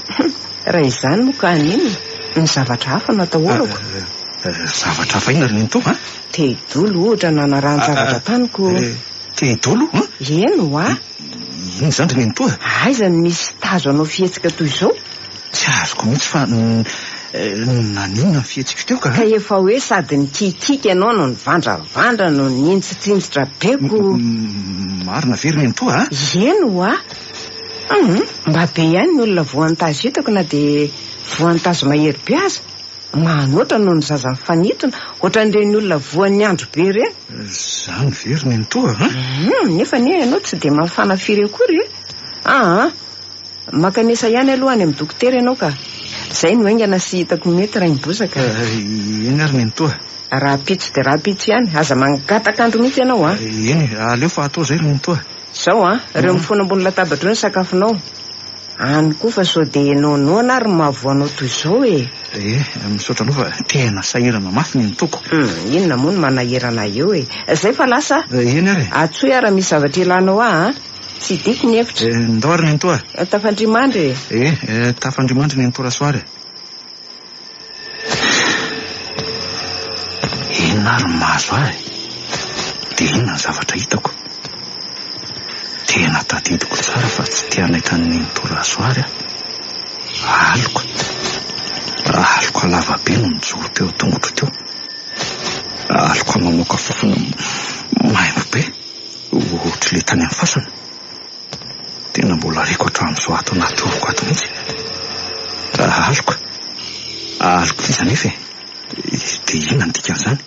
[SPEAKER 8] Raha izany moa ka an'inona ny zavatra hafa natahorako.
[SPEAKER 5] Zavatra hafa ina ary Minto
[SPEAKER 8] Te-idolo ohatra nanarahany zavatra taniko.
[SPEAKER 5] Te-idolo?
[SPEAKER 8] Eno
[SPEAKER 5] iny zany ry Minto.
[SPEAKER 8] Aiza ny misy tazo anao fihetsika toy izao?
[SPEAKER 5] Tsy azoko mihitsy fa naninona fihetsika teo ka
[SPEAKER 8] efa hoe sady nikikika ianao no nivandravandra no nintsitsinjitra beko.
[SPEAKER 5] Marina very Minto
[SPEAKER 8] Eno mba be ihany ny olona voan'ny tazo hitako na dia voan'ny tazo mahery be aza. Manoatra no ny zaza mifanitona ohatran'ireny olona voan'ny andro be ireny.
[SPEAKER 5] Zany very Minto
[SPEAKER 8] nefa ne ianao tsy dia mafana firy akory makanesa ihany aloha any amin'ny dokotera ianao ka. Zay no haingana sy hitako mety Raibozaka.
[SPEAKER 5] Eny ary Minto.
[SPEAKER 8] Raha pitso dia raha pitso ihany aza mangatakandro mihitsy ianao
[SPEAKER 5] Eny aleo fa atao zay Minto.
[SPEAKER 8] Zao ireo mifono ambony latabatra eo ny sakafonao. Any koa fa sao dia nonoana ary mahavoanao toy izao
[SPEAKER 5] misaotra anao fa tena sahirana mafy Mintoko.
[SPEAKER 8] Inona moa no manahirana eo zay fa lasa
[SPEAKER 5] eny ary
[SPEAKER 8] atsoy ara misy zavatra ilanao tsy diko ny hevitra.
[SPEAKER 5] Ndao ary Minto.
[SPEAKER 8] Tafandrimandry
[SPEAKER 5] tafandrimandry Minto Rasoary. Inona ary mahazo dia inona ny zavatra hitako. Tena tadidiko tsara fa tsy tianaitan'ny Minto Rasoary aliko lava be no mijoro teo tongotro teo. Aliko mamoaka fofona maimbo be ohatra le tany amin'ny fasana. Tena mbola reko hatramin'izao ato anaty oroko ato mihitsy. Aliko iza nefa dia inona ny dikan'izany?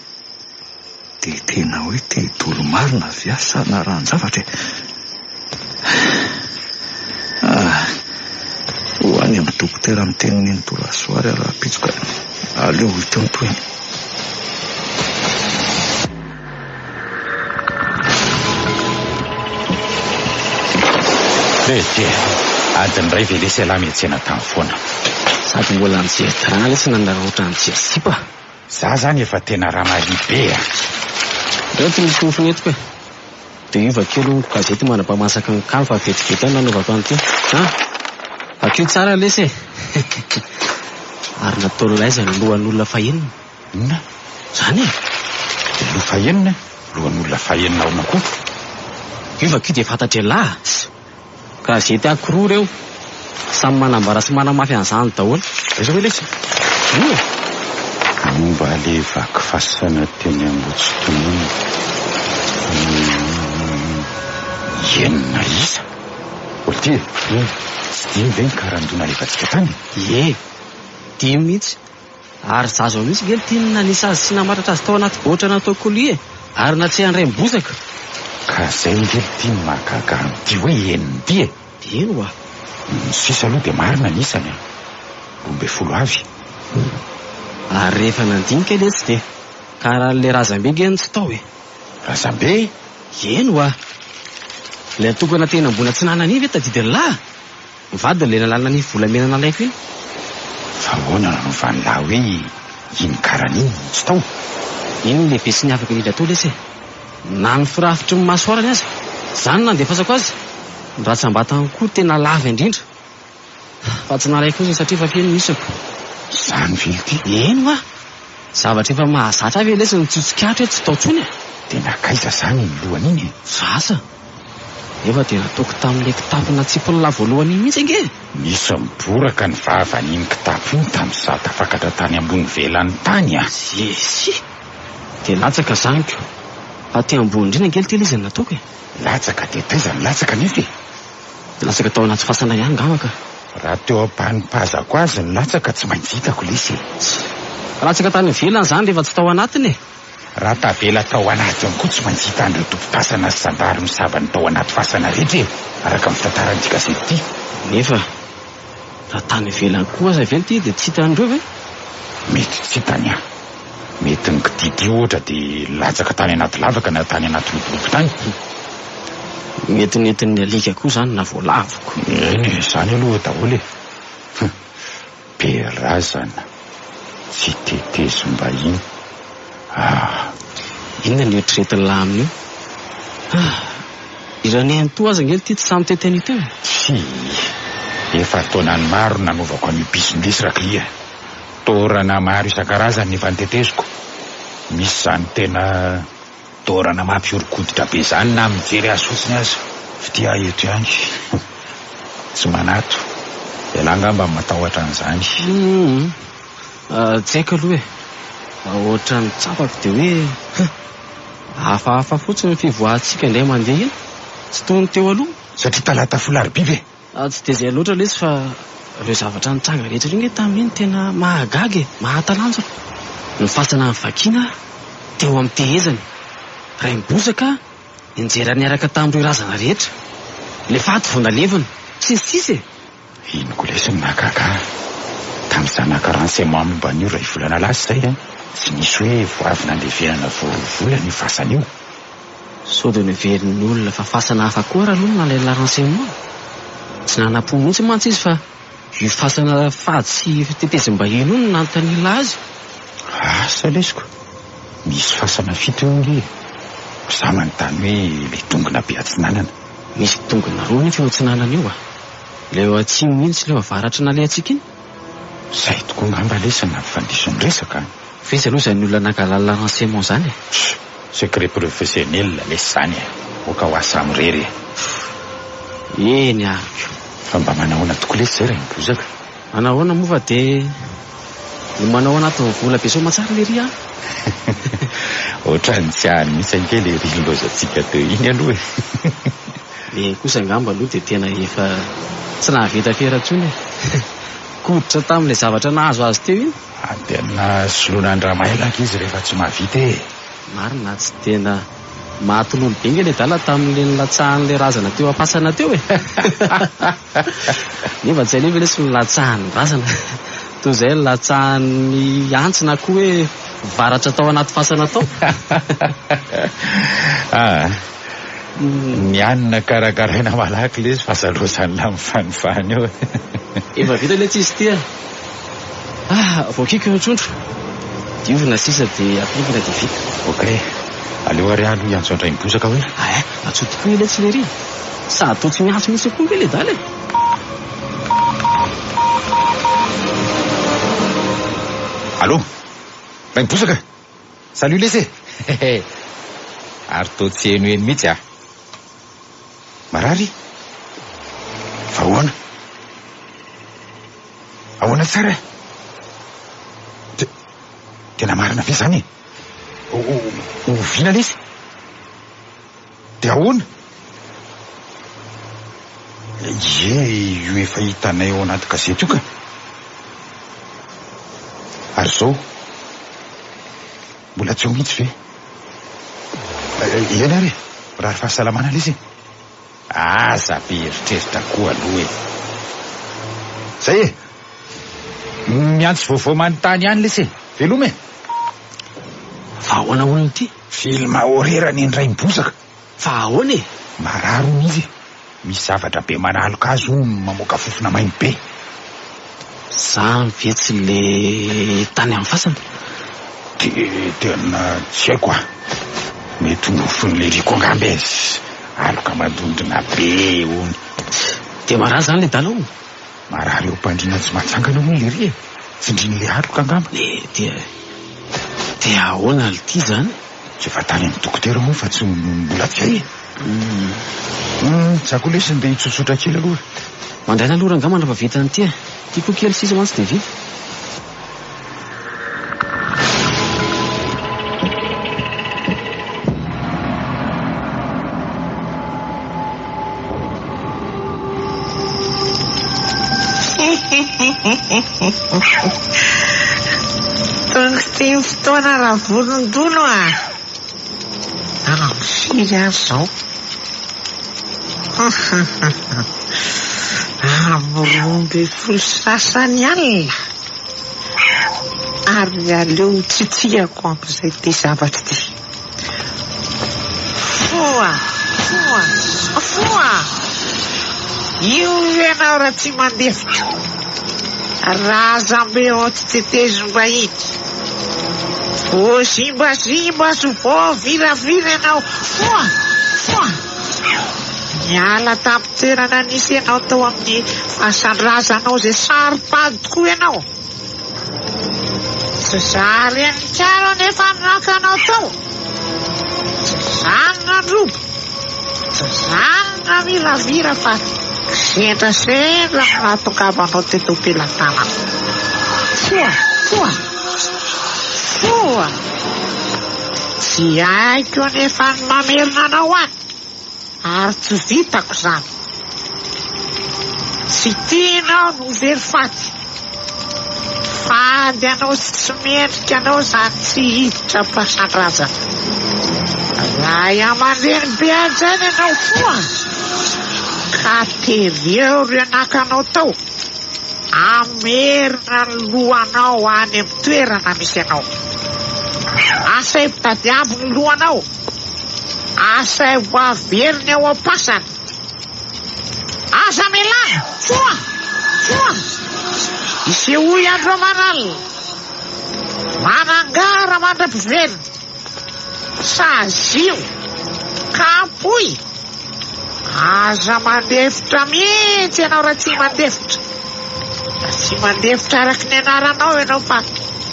[SPEAKER 5] Dia tena hoe te-idolo marina viasa na rahan-javatra ho any amin'ny dokotera amin'ny teny Minto Rasoary raha pitsoka aleo hiteo toeny.
[SPEAKER 4] Adiny ray velesy ala miantsena tamin'ny foana.
[SPEAKER 3] Sady mbola mijery drala sy nanara ohatran'ny mijery sipa.
[SPEAKER 4] Za zany efa tena raha mahalibe
[SPEAKER 3] Reo tsy misy nofinetiko dia iva kelo gazety manam-pamasaka ny kamo fa vetivety any nanaovako an'ity. Vakio tsara lesy ary natao laiza ny lohan'olona fahenina.
[SPEAKER 4] Inona?
[SPEAKER 3] Zany
[SPEAKER 4] loha fahenina? Lohan'olona fahenina ao koa.
[SPEAKER 3] Io vakio dia fantatra lahy. Gazety ankiroa reo samy manambara sy manamafy an'izany daholo.
[SPEAKER 4] Aiza hoe lesy? Momba le vaky fasana teny Ambotsotonona. Enina isa olty tsy dimy ve ny karandona rehefatsika tany?
[SPEAKER 3] Dimy mihitsy. Ary zazo ao mihitsy ngely tia nanisy azy sy namatatra azy tao anaty boatra natao kolia ary natsehan'ny Raibozaka.
[SPEAKER 4] Ka zay ngely tia mahagaga amin'ity hoe enina ty
[SPEAKER 3] Eno
[SPEAKER 4] sisa aloha dia marina ny isany 12 avy.
[SPEAKER 3] Ary rehefa nandinika ilay tsy dia ka raha le razam-be ngeny tsy tao
[SPEAKER 4] Razambe?
[SPEAKER 3] Eno a ilay tokana tena ambona tsy nanany ve tadidy lahy mivady le nalalina ny volamena nalaiko iny.
[SPEAKER 4] Fa hoana no vanilay hoe iny karan'iny tsy tao?
[SPEAKER 3] Iny lehibe sy ny afaka indrindra tao lesy na ny firafitry ny masoarany azy zany nandefasako azy ny ratsambatany koa tena lava indrindra fa tsy nalaiko fotsiny satria fa feno misako.
[SPEAKER 4] Zany vely ty?
[SPEAKER 3] Eno a zavatra efa mahazatra avy lesy ny tsotsikatra tsy tao tsony.
[SPEAKER 4] Tena kaiza zany ny lohan'iny?
[SPEAKER 3] Zasa efa dia nataoko tamin'ilay kitapona tsipolona voalohany iny mihitsy ange.
[SPEAKER 4] Misy miboraka ny vavan'iny kitapo iny tamin'izaho tafakatra tany ambony velan'ny tany a.
[SPEAKER 3] Esi dia latsaka zaniko fa ty ambony indrindra angely telo izy nataoko
[SPEAKER 4] Latsaka dia taiza ny latsaka nefa
[SPEAKER 3] latsaka tao anaty fasana ihany gamaka.
[SPEAKER 4] raha teo ampanipazako azy ny latsaka tsy maintsy hitako lesy.
[SPEAKER 3] Latsaka tany ivelany zany rehefa tsy tao anatiny.
[SPEAKER 4] Raha tavela tao anaty any koa tsy maintsy hita an'ireo tompo-pasana sy sandary misava ny tao anaty fasana rehetra araka amin'ny tantaran'ity gazety ity.
[SPEAKER 3] Nefa raha tany ivelany koa aza vely ty dia tsy hita an'ireo ve?
[SPEAKER 4] Mety tsy hitany aho. Mety ny kididy ohatra dia latsaka tany anaty lavaka na tany anaty lobolobo tany.
[SPEAKER 3] Metin'ny alika koa zany na voalavoko.
[SPEAKER 4] Eny zany aloha daholo be razana tsy tetezim-bahiny.
[SPEAKER 3] Inona ny eritreretin'ny lahy amin'io? Iraneny to aza angely ty tsy samy teteny teo.
[SPEAKER 4] Tsy efa taonany maro nanovako an'io pisondesy raklia. Torana maro isan-karazany ny efa niteteziko. Misy zany tena torana mampiorokoditra be zany na mijery azy fotsiny azy fitia eto ihany. Tsy manato elangamba matahotra an'izany.
[SPEAKER 3] Tsy haiko aloha ohatra ny tsapako dia hoe hafahafa fotsiny ny fivoahantsika indray mandeha iny tsy toy ny teo aloha.
[SPEAKER 4] Satria talata folariby ve?
[SPEAKER 3] Tsy dia izay loatra lesy fa ireo zavatra nitsanga rehetra reny tamin'iny tena mahagaga mahatalanjona. Ny fasana ny vakina teo amin'ny tehezany ray mibozaka injera niaraka tamin'ireo razana rehetra le faty vao nalevina sisy.
[SPEAKER 4] Ino ko lesy ny mahagaga tamin'izany nakaran'semo momba an'io ray volana lasy zay tsy nisy hoe voavy nandevenana vola ny fasana io.
[SPEAKER 3] Sao dia niveriny olona fa fasana hafa koa raha aloha nalay laransemoa. Tsy nanam-po mihitsy mantsy izy fa io fasana fady sy fitetezim-bahiny io no nanotanila azy.
[SPEAKER 4] Asa lesiko misy fasana fito eo nge za manontany hoe le tongona be atsinanana.
[SPEAKER 3] Misy tongona roa ny fiaotsinanana io le eo atsimo mihitsy le avaratra nalay atsika iny.
[SPEAKER 4] Zay tokoa ngamba lesana mifandisony resaka.
[SPEAKER 3] Fa izy aloha izay ny olona nangalala renseignement zany
[SPEAKER 4] secret professionnel lesy zany oka ho asa mirery.
[SPEAKER 3] Eny ariko
[SPEAKER 4] fa mba manahoana tokoa lesy zay raha mibozaka.
[SPEAKER 3] Manahoana moa fa dia no manao anatin'ny vola be sao matsara le ry a.
[SPEAKER 4] Ohatrany tsy ahany misy ankely ry lozatsika teo iny aloha.
[SPEAKER 3] Le kosa ngamba aloha dia tena efa tsy nahavita fera-tsony koditra tamin'ilay zavatra nahazo azy teo iny.
[SPEAKER 4] Tena soloana ny ramailaka izy rehefa tsy mahavita
[SPEAKER 3] marina tsy tena mahatololo be nge le dala tamin'le nilatsahan'le razana teo ampasana teo nefa tsy hanefa lesy nilatsahan'ny razana toy izay nilatsahan'ny antsina koa hoe varatra tao anaty fasana tao.
[SPEAKER 4] Ny anina karakaraina malaky lesy fasalosany la mifanifany eo.
[SPEAKER 3] Efa vita le tsy izy tia voakiko eo trondro diovina sisa dia ampingina dia vita.
[SPEAKER 4] Ok aleo ary aloha iantsondray mibozaka hoe
[SPEAKER 3] atsoto koa ile tsy le ry sady to tsy miantso misy koa ve le daly.
[SPEAKER 4] Allô ray mibozaka salut lesy ary to tsy eno eny mihitsy marary fa ahoana tsara tena marina ve zany ovina lesy dia ahoana io efa hitanay ao anaty gazety io ka ary zao mbola tsy eo mihitsy ve ena ary raha fahasalamana lesy aza be eritreritra koa aloha zay miantso vaovao manontany ihany lesy veloma
[SPEAKER 3] fa ahoana olona ity
[SPEAKER 5] Filma horera ny indray mibozaka.
[SPEAKER 3] Fa ahoana e?
[SPEAKER 5] Mararo mihitsy. Misy zavatra be manaloka azo mamoaka fofona mainy be.
[SPEAKER 3] Za mivetsy le tany amin'ny fasana.
[SPEAKER 5] Tena tsy haiko a. Mety nofon'le riko angambe. Aloka madondrina be ony.
[SPEAKER 3] De marary zany le dalao.
[SPEAKER 5] Marary eo mpandrina tsy matsangana moa le ry e. Tsindriny le aloka angamba.
[SPEAKER 3] De ahoana ity zany?
[SPEAKER 5] Tsy fatany amin'ny dokotera moa fa tsy mbola tsy hay. Tsako lesy ndeha hitsosotra kely aloha.
[SPEAKER 3] Mandraina aloha rangamba fa vitany ity e. Tiako kely sisa mantsy de vita.
[SPEAKER 6] Tonga ty fotoana raha volondolo firy azy zao. Amorombe folo sasany alina ary aleo tsitsiako amin'izay ty zavatra ty. Foa io ianao raha tsy mandefitra. Raha zambe ao tsy tetezom-bahiny. Zimbazimba so vo viravira ianao. Foa miala tamin'ny toerana nisy ianao tao amin'ny fahasandrasanao zay saripady tokoa ianao. Tsy zary any karo nefa nakanao tao. Tsy zany nandrobo. Tsy zany namiravira fa sendrasendra nahatongavanao teto am-pelantanana. Foa tsy haiko nefa ny mamerina anao any ary tsy vitako zany. Tsy tianao no very faty. Fady anao sy tsy mendrika anao zany tsy hiditra mpasan-drazana. Raha iamandreny be ajany ianao foa ka tereo ry anakanao tao. Amerina ny lohanao any amin'ny toerana misy anao. Asay mpitadiabo ny lohanao. Asay ho averiny ao am-pasana. Aza melana. Foa isehoy andro aman'alina. Manangara mandra-piverina. Sazio kapoy. Aza mandefitra mihitsy ianao raha tsy mandefitra. Tsy mandefitra araky ny anaranao ianao fa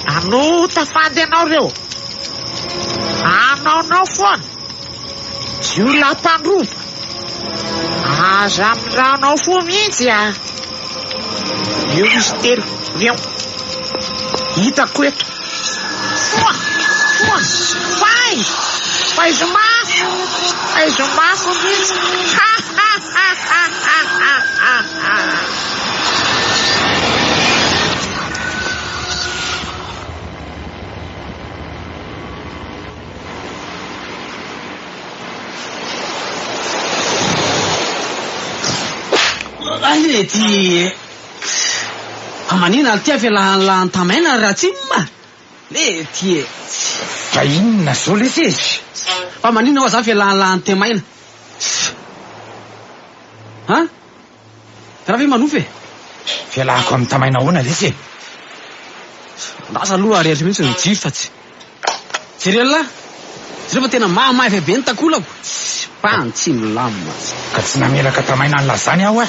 [SPEAKER 6] nanota fady anao reo. Anaonao foana. Tsy olona mpandroba. Aza miranao fo mihitsy a. Io misy telo reo. Hitako eto. Foa faizo mafo mihitsy.
[SPEAKER 3] Ai ty amanina ty afialahan tamaina raha tsy ma le ty
[SPEAKER 5] fa inona zao le sesy.
[SPEAKER 3] Fa manina hoa za fialahan temaina. Raha ve manofy
[SPEAKER 5] fialahako amin'ny tamaina ahoana le se.
[SPEAKER 3] lasa aloha ariary mihitsy ny jiry fa tsy jerela fa tena mamahy be ny takolako pantsy milamina
[SPEAKER 5] ka tsy namelaka tamaina nylazany aho a.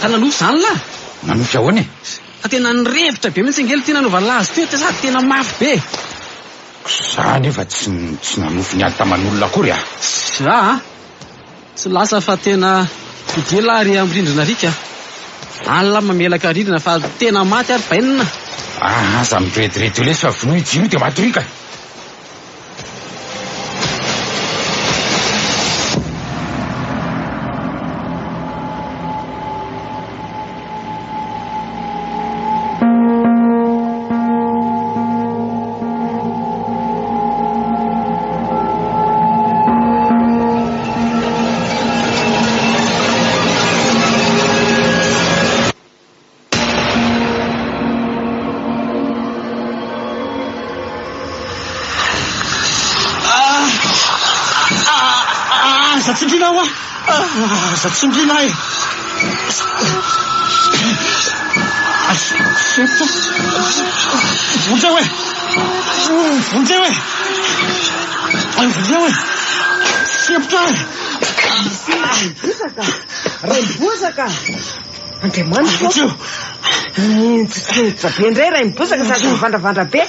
[SPEAKER 3] Ka nanofy zany la
[SPEAKER 5] nanofy ahoana e.
[SPEAKER 3] Ka tena nirevitra be mihitsy ngely ty nanova lazy teo sady tena mafy be.
[SPEAKER 5] Za nefa tsy nanofy niady taman'olona akory a.
[SPEAKER 3] Tsy lasa fa tena fidela ary amin'ny rindrina rika. Alla mamelaka rindrina fa tena maty ary bainina.
[SPEAKER 5] Aza mirediredy lesy fa vonohy jiro dia maty rika. Aza tsy indrina e. Sepotra. Vonjeo e. Vonjeo e. Vonjeo e. Sepotra e.
[SPEAKER 8] Ray mibozaka. Andriamanitra.
[SPEAKER 5] Vonjeo.
[SPEAKER 8] Tsitsinitra be indray ray mibozaka sady mivandravandra be.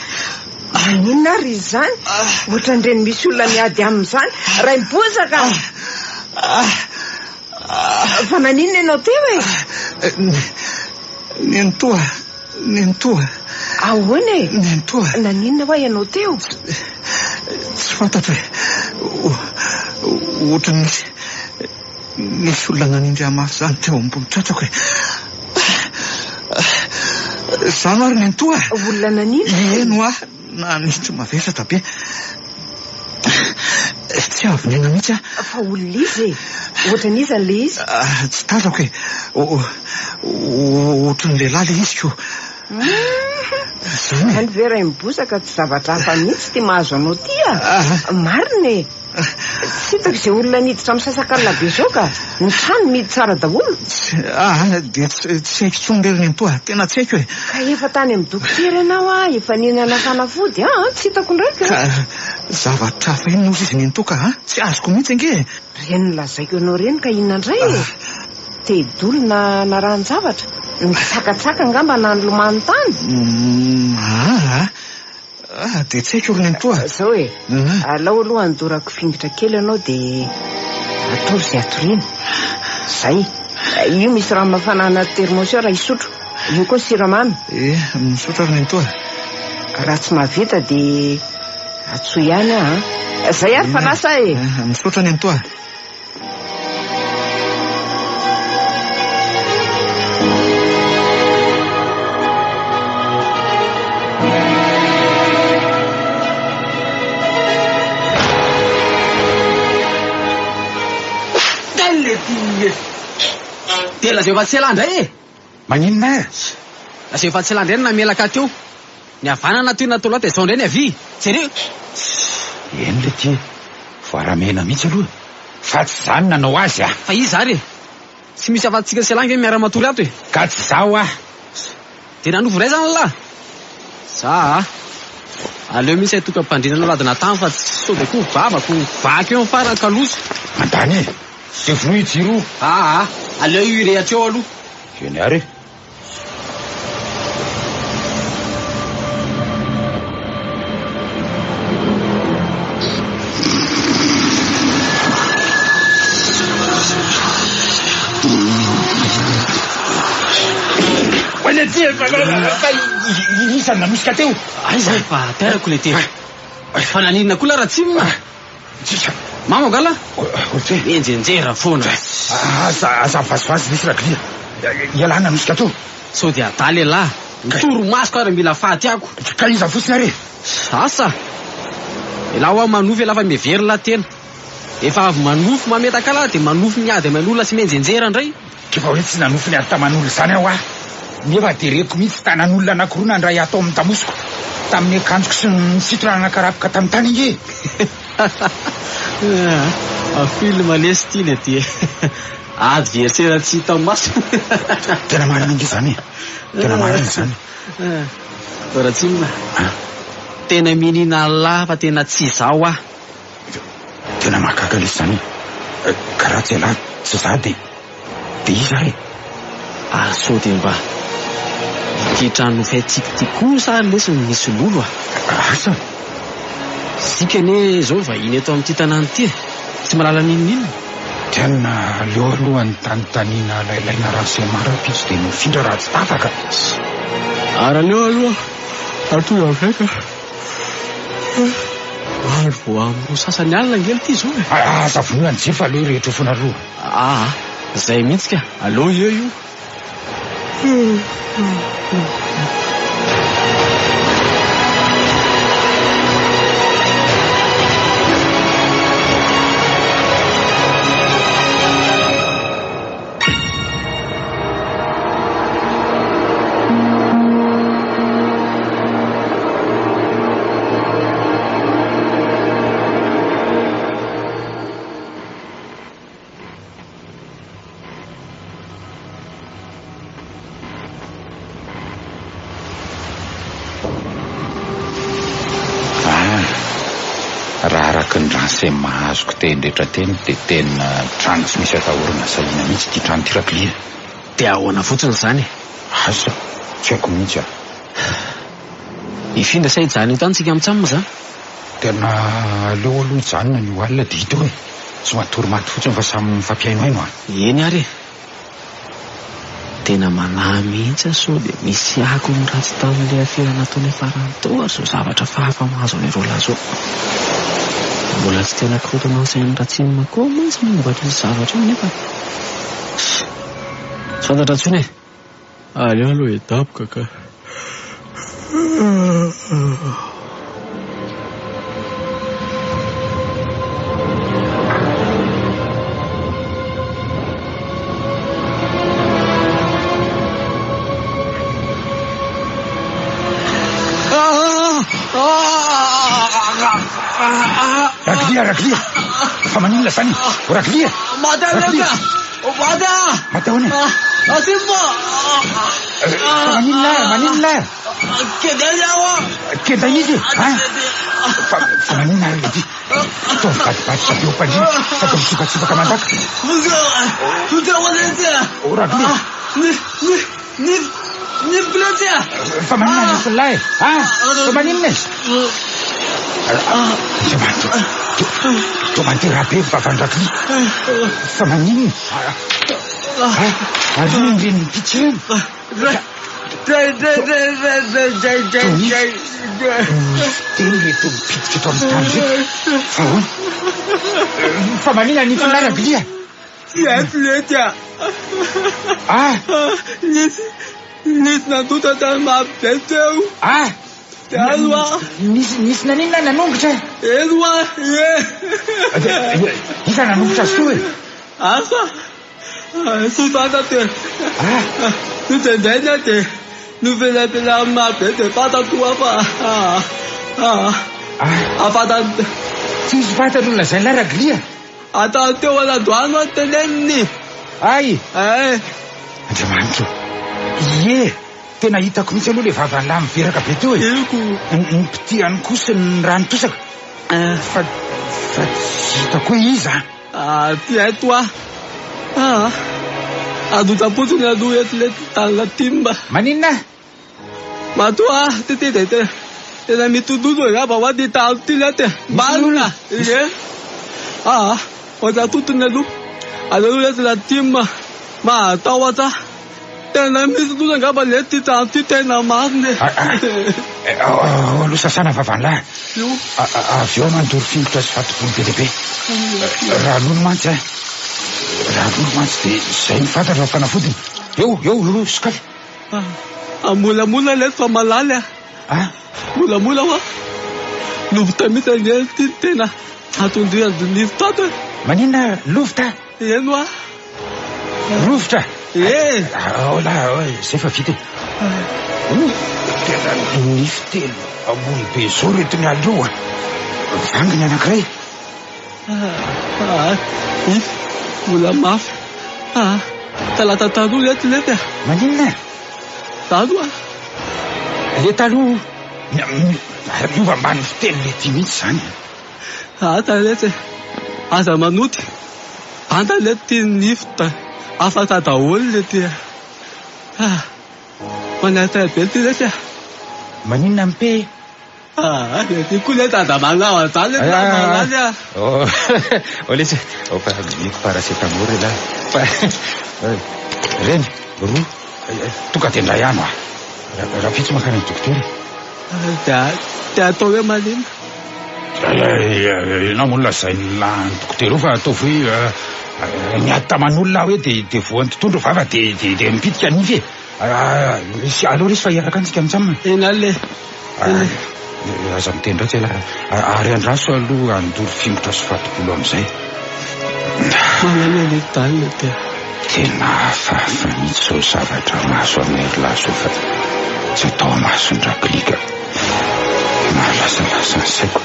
[SPEAKER 8] Maninona ary izy zany? Ohatran'ireny misy olona miady amin'izany. Ray mibozaka. Fa naninona ianao teo e?
[SPEAKER 5] Nentoa.
[SPEAKER 8] Ahoana e?
[SPEAKER 5] Nentoa.
[SPEAKER 8] Naninona hoa ianao teo?
[SPEAKER 5] Tsy fantatro hoe ohatran'ny misy olona nanindry mafy zany teo ambony tratrako e. Zano ary nentoa.
[SPEAKER 8] Olona naninona?
[SPEAKER 5] Eno ah, nanindry mavesatra be. Tsy avy nena mihitsy ah.
[SPEAKER 8] Fa olona izy e. Ohatran'iza le izy?
[SPEAKER 5] Tsy tazako e. Ohatran'ny lehilahy le izy ko.
[SPEAKER 8] Zany ve ray mibozaka tsy zavatra hafa mihitsy ty mahazo anao ty a. Marina e. Tsy hitako izay olona niditra amin'ny sasakalina be zao ka ny trano midy tsara daholo.
[SPEAKER 5] Dia tsy haiko tsony lery nentoa. Tena tsy haiko e.
[SPEAKER 8] Ka efa tany amin'ny dokotera ianao a. Efa nihinana fanafody tsy hitako ndraiky.
[SPEAKER 5] Zavatra hafa iny nozy izy nentoa ka tsy azoko mihitsy ange.
[SPEAKER 8] Reny lazaiko ianao reny ka inona indray e. Tedolona na ranon-javatra. Nitsakatsaka angamba na nilomano tany.
[SPEAKER 5] Dia tsy haiko ry nentoa.
[SPEAKER 8] Zao e. Alao aloha andorako fingotra kely ianao dia atao izay atoriana. Zay. Io misy rano mafanana termos raha isotro. Io koa siramamy.
[SPEAKER 5] Misotro ry nentoa.
[SPEAKER 8] Raha tsy mahavita dia atsoy ihany Zay ary fa lasa e.
[SPEAKER 5] Misotra nentoa.
[SPEAKER 3] Dia lazao efa tsy elandray e.
[SPEAKER 4] Maninona?
[SPEAKER 3] Lazao efa tsy elandray na melaka teo. Ny havanana toy natao loatra izao indray ny avy. Jereo.
[SPEAKER 4] Eny le ty voaramena mihitsy aloha. Fa tsy zany nanao azy
[SPEAKER 3] Fa izy ary e. Tsy misy afa-tsika selangy miara-matory ato e.
[SPEAKER 4] Ka tsy zaho
[SPEAKER 3] Dia nanovo ray zany lahy. Za aleo misy aitokam-pandrinana ladina tany fa tsy sao dia koa vavako vaky eo amin'ny farany kalosa.
[SPEAKER 4] Mandany e. Tsy vono jiro.
[SPEAKER 3] Aleo io irehatra eo aloha.
[SPEAKER 4] Eny ary. Isany nanosika teo.
[SPEAKER 3] Aiza fa terako le teo. Fa naninona koa raha tsy mama gala enjenjera foana.
[SPEAKER 4] Aza vazivazy misy raglia. Ialana nanosika teo.
[SPEAKER 3] Sao dia adaly lahy. Mitoro masoko ary mila faty ako.
[SPEAKER 4] Ka iza fotsiny ary.
[SPEAKER 3] Asa laha ho manofy lafa mihevery lahy tena. Efa avy manofy mametaka lahy dia manofy miady amin'olona sy menjenjera indray.
[SPEAKER 4] Kefa hoe tsy nanofy ny ary taman'olona zany aho nefa dereko mihitsy tanan'olona anankiroa nandray atao amin'ny tamosiko tamin'ny akanjoko sy ny sitrana anankarapika tamin'ny tany inge.
[SPEAKER 3] Afily malesy ty le ty. Adversaire tsy hita maso.
[SPEAKER 4] Tena marina inge zany. Tena marina zany.
[SPEAKER 3] Raha tsy tena minina lahy fa tena tsy zao
[SPEAKER 4] Tena mahagaga lesy zany. Karaha tsy alahy tsy za dia iza re.
[SPEAKER 3] Sao dia mba titrano faitsika kosa lesy misy lolo
[SPEAKER 4] Asa
[SPEAKER 3] sika ane zao vahiny eto amin'ity tanàna ity tsy malala ninona.
[SPEAKER 4] Tiana leo alohany tanontaniana lailaina raha izay mara-pitso dia mifindra raha tsy tafaka.
[SPEAKER 3] Ara leo aloha atoy avaika ary vo amin'ny sasany alina ngely ity zao
[SPEAKER 4] aza vonona ny jefa aleo rehetra foana aloha.
[SPEAKER 3] Zay mihitsy ka aleo eo io.
[SPEAKER 4] Araka ny ransay mahazoko teny rehetra teny dia tena trano tsy misy atahorana sahiana mihitsy ty trano ty Raklia.
[SPEAKER 3] Dia ahoana fotsiny izany?
[SPEAKER 4] Asa tsy haiko mihitsy aho.
[SPEAKER 3] Ifindra say hijanona io tany tsika mitsamina izany?
[SPEAKER 4] Tena aleo aloha hijanona ny alina dia hita hoe tsy matory maty fotsiny fa samy mifampiainoaino ah.
[SPEAKER 3] Eny ary tena manahy mihitsy sao dia misy ako ny ratsy tamin'ilay afera nataony farany tao ary zao zavatra fahafa mahazo an'ireo lazo. Mbola tsy tena kirotonao sain'ny ratsinina koa mantsy mombatra izy zavatra io nefa tsy fantatra intsony e. Aleo aloha hidaboka ka.
[SPEAKER 4] Raklia fa maninona zany Raklia?
[SPEAKER 3] Maty
[SPEAKER 4] ahoana?
[SPEAKER 3] Atimba!
[SPEAKER 4] Maninona?
[SPEAKER 3] Kedany aho!
[SPEAKER 4] Kedany izy? Fa maninona ity? Ataovy badibady sa beopandry fatao mitsipatsipaka mandaka. Raklia!
[SPEAKER 3] Ny platsy!
[SPEAKER 4] Fa maninona ny folahy? Fa maninona? Tomanty rabe vavandraky fa maninona? Ary indreny pitsi teny reto mipititra eto amin'ny tany reto fa hoana? Fa maninona ny folahy Raklia?
[SPEAKER 3] Tsy haiko lety nisy nandota tany mabe teo.
[SPEAKER 4] Nisy naninona nanongotra?
[SPEAKER 3] Eno
[SPEAKER 4] Isa nanongotra soa e?
[SPEAKER 3] Asa sy fanta te nitendaina te novelapela mabe te fatatoa fa afata
[SPEAKER 4] tsy misy fatan'olona zay la Raklia?
[SPEAKER 3] atao teo aladoano anteneniny.
[SPEAKER 4] Ay Andriamanitra ie tena hitako mihitsy aloha le vavan'lahy miveraka be teo e. Ny pitiany kosa ny rano tosaka fa tsy hitako hoe iza.
[SPEAKER 3] Ty haito adotapotsiny aloha etilety tany latimba.
[SPEAKER 4] Maninona?
[SPEAKER 3] Matoa ty tena mitododo ngamba ho ty talo ty lety balona oza totony aloha lety latimba mahatao atsa tena misy toza ngamba lety trano ty tena mariny.
[SPEAKER 4] Aloha sasana vavan'lahy avy eo mandoro fingotra sy fatobolo be lehibe. Ran'olo mantsy dia zay mifantatra fanafodiny. Eo sokafy.
[SPEAKER 3] Amolamola lety fa malaly molamola hoa lovota mitsy angely ty tena atondrian'ny tato.
[SPEAKER 4] Maninona lovota?
[SPEAKER 3] Eno
[SPEAKER 4] Rovotra? Zay fa vita tena nify telo ambony be zao reto ny aloha vanginy anankiray.
[SPEAKER 3] Ify mbola mafy talatatalo lety
[SPEAKER 4] maninona?
[SPEAKER 3] talo
[SPEAKER 4] le talo miova ambany fiteny lety mihitsy zany.
[SPEAKER 3] Talety aza manoty anta lety nify afaka daholo lety manatay be ty lety
[SPEAKER 4] maninona mpe?
[SPEAKER 3] lety koa lety ada manao anzany lety malany
[SPEAKER 4] letsy fa miko paracétamol la fa reny roa tonga dia ndray ano raha fitsy makany ny dokotera
[SPEAKER 3] dia atao hoe malina.
[SPEAKER 4] Ianao moa lazay ny lahy dokotera io fa ataovy hoe niady taman'olona hoe dia voan'ny tontondro vava dia mipitika nify e. Aloha resy fa iaraka antsika mitsamina.
[SPEAKER 3] Enale
[SPEAKER 4] aza miteny ndray tsela ary andraso aloha andoro fingotra sy fatobolo amin'izay.
[SPEAKER 3] Manana le tany le
[SPEAKER 4] tena hafahafa mihitsy zao zavatra maso amin'ny laso fa tsy atao maso ny Raklika mahalasalaza ny saiko.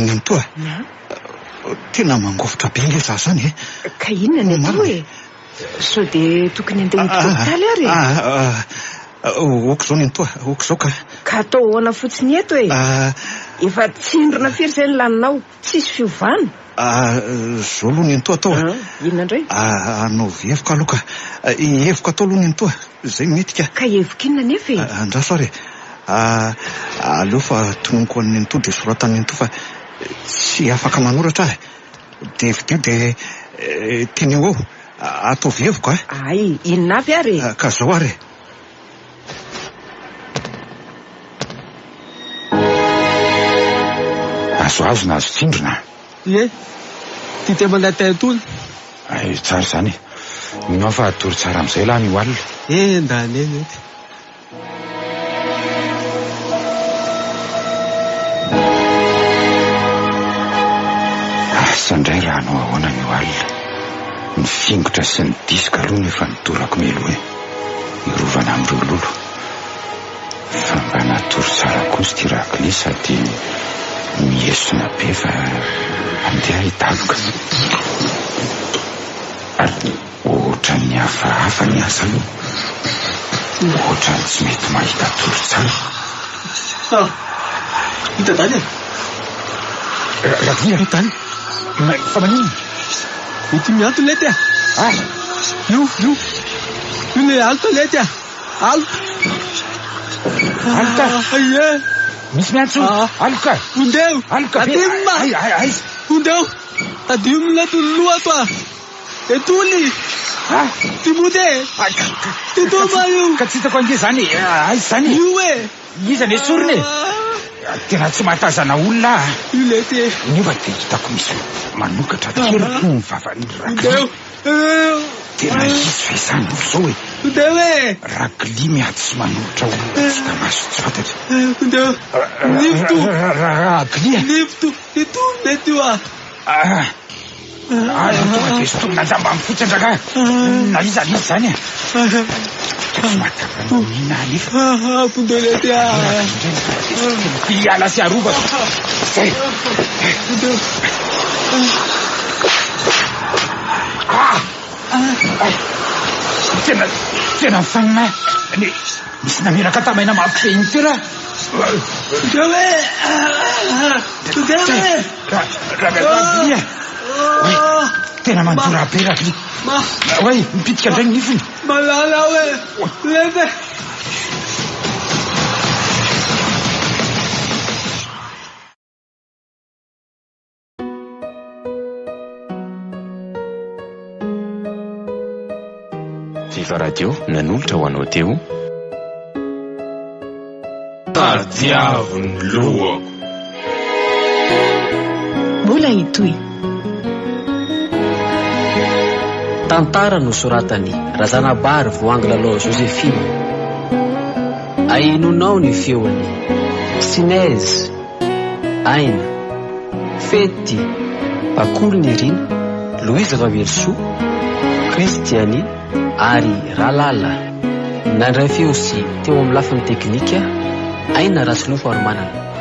[SPEAKER 5] Nampoa tena mangofotra be nge za zany
[SPEAKER 8] ka inona ny atao e? sao dia tokony andeha hopitaly ary
[SPEAKER 5] oko zao ny antoa oko zao
[SPEAKER 8] ka atao hoana fotsiny eto e efa tsindrona firy izay ny laninao tsisy fiovana
[SPEAKER 5] zao aloha ny antoa atao
[SPEAKER 8] inona indray
[SPEAKER 5] anao evoka aloha ka evoka atao aloha ny antoa zay metika
[SPEAKER 8] ka evoka inona nefa e
[SPEAKER 5] andraso ary aleo fa tononiko an'ny antoa dia soratany antoa fa tsy afaka manoratra dia vidio dia teny eo ataovy evoka
[SPEAKER 8] ay inona avy ary
[SPEAKER 5] ka zao ary
[SPEAKER 4] azoazo na azo tsindrona
[SPEAKER 3] ty te mandeha taintolo
[SPEAKER 4] ay tsara zany nao fa atory tsara amin'izay lahy ny alina
[SPEAKER 3] ndany mety
[SPEAKER 4] asandray raha no ahoana ny alina ny fingotra sy ny diska aloha nefa nidorako melo hoe irovana amin'ireo lolo fa mba natory tsara kosa ty rakli sady miesona be fa andeha hitaloka ohatra ny hafahafa ny asa ohatra ny tsy mety mahita tory tsara
[SPEAKER 3] hitadany
[SPEAKER 4] rakli hitany fa manino
[SPEAKER 3] ity mianto lety io le alto lety alto
[SPEAKER 4] misy miantso aloka
[SPEAKER 3] ondeo
[SPEAKER 4] aloka
[SPEAKER 3] adimma ondeo adimna tulua toa etuli timude titomayo
[SPEAKER 4] ka tsy hitako ange zany aizy zany
[SPEAKER 3] iwe
[SPEAKER 4] iza ny esoriny tena tsy mahatazana olona
[SPEAKER 3] ilety
[SPEAKER 4] nefa dia hitako misy manokatra kely ny vavany rakli tena izy fe zany olo zao e
[SPEAKER 3] ondeo
[SPEAKER 4] rakli miaty sy manolotra olo tsy tamaso tsy fantatry
[SPEAKER 3] ondeo lifto
[SPEAKER 4] rakli
[SPEAKER 3] lifto ito mety io
[SPEAKER 4] tonga dia sotomina lamba amin'ny fotsandraka na iza izy zany tsy mahatapana nefa
[SPEAKER 3] pondolety
[SPEAKER 4] iala sy arova zay tena mifagnina misy nameraka tamaina mampife iny toera raklia oe tena mandora be rakli oe mipitika ndray ny nifiny
[SPEAKER 3] malala oe lete
[SPEAKER 2] Viva Radio nanolotra ho anao teo tadiaviny lohako
[SPEAKER 9] mbola itoy
[SPEAKER 3] tantara no soratany Razanabary Voangilalao Josephine ainonao ny feony Sinez Aina Fety Bakolony Rina Louise Ravelso Christiani ary Ralala nandray feo sy teo amin'ny lafiny teknika Aina Rasilofo ary manana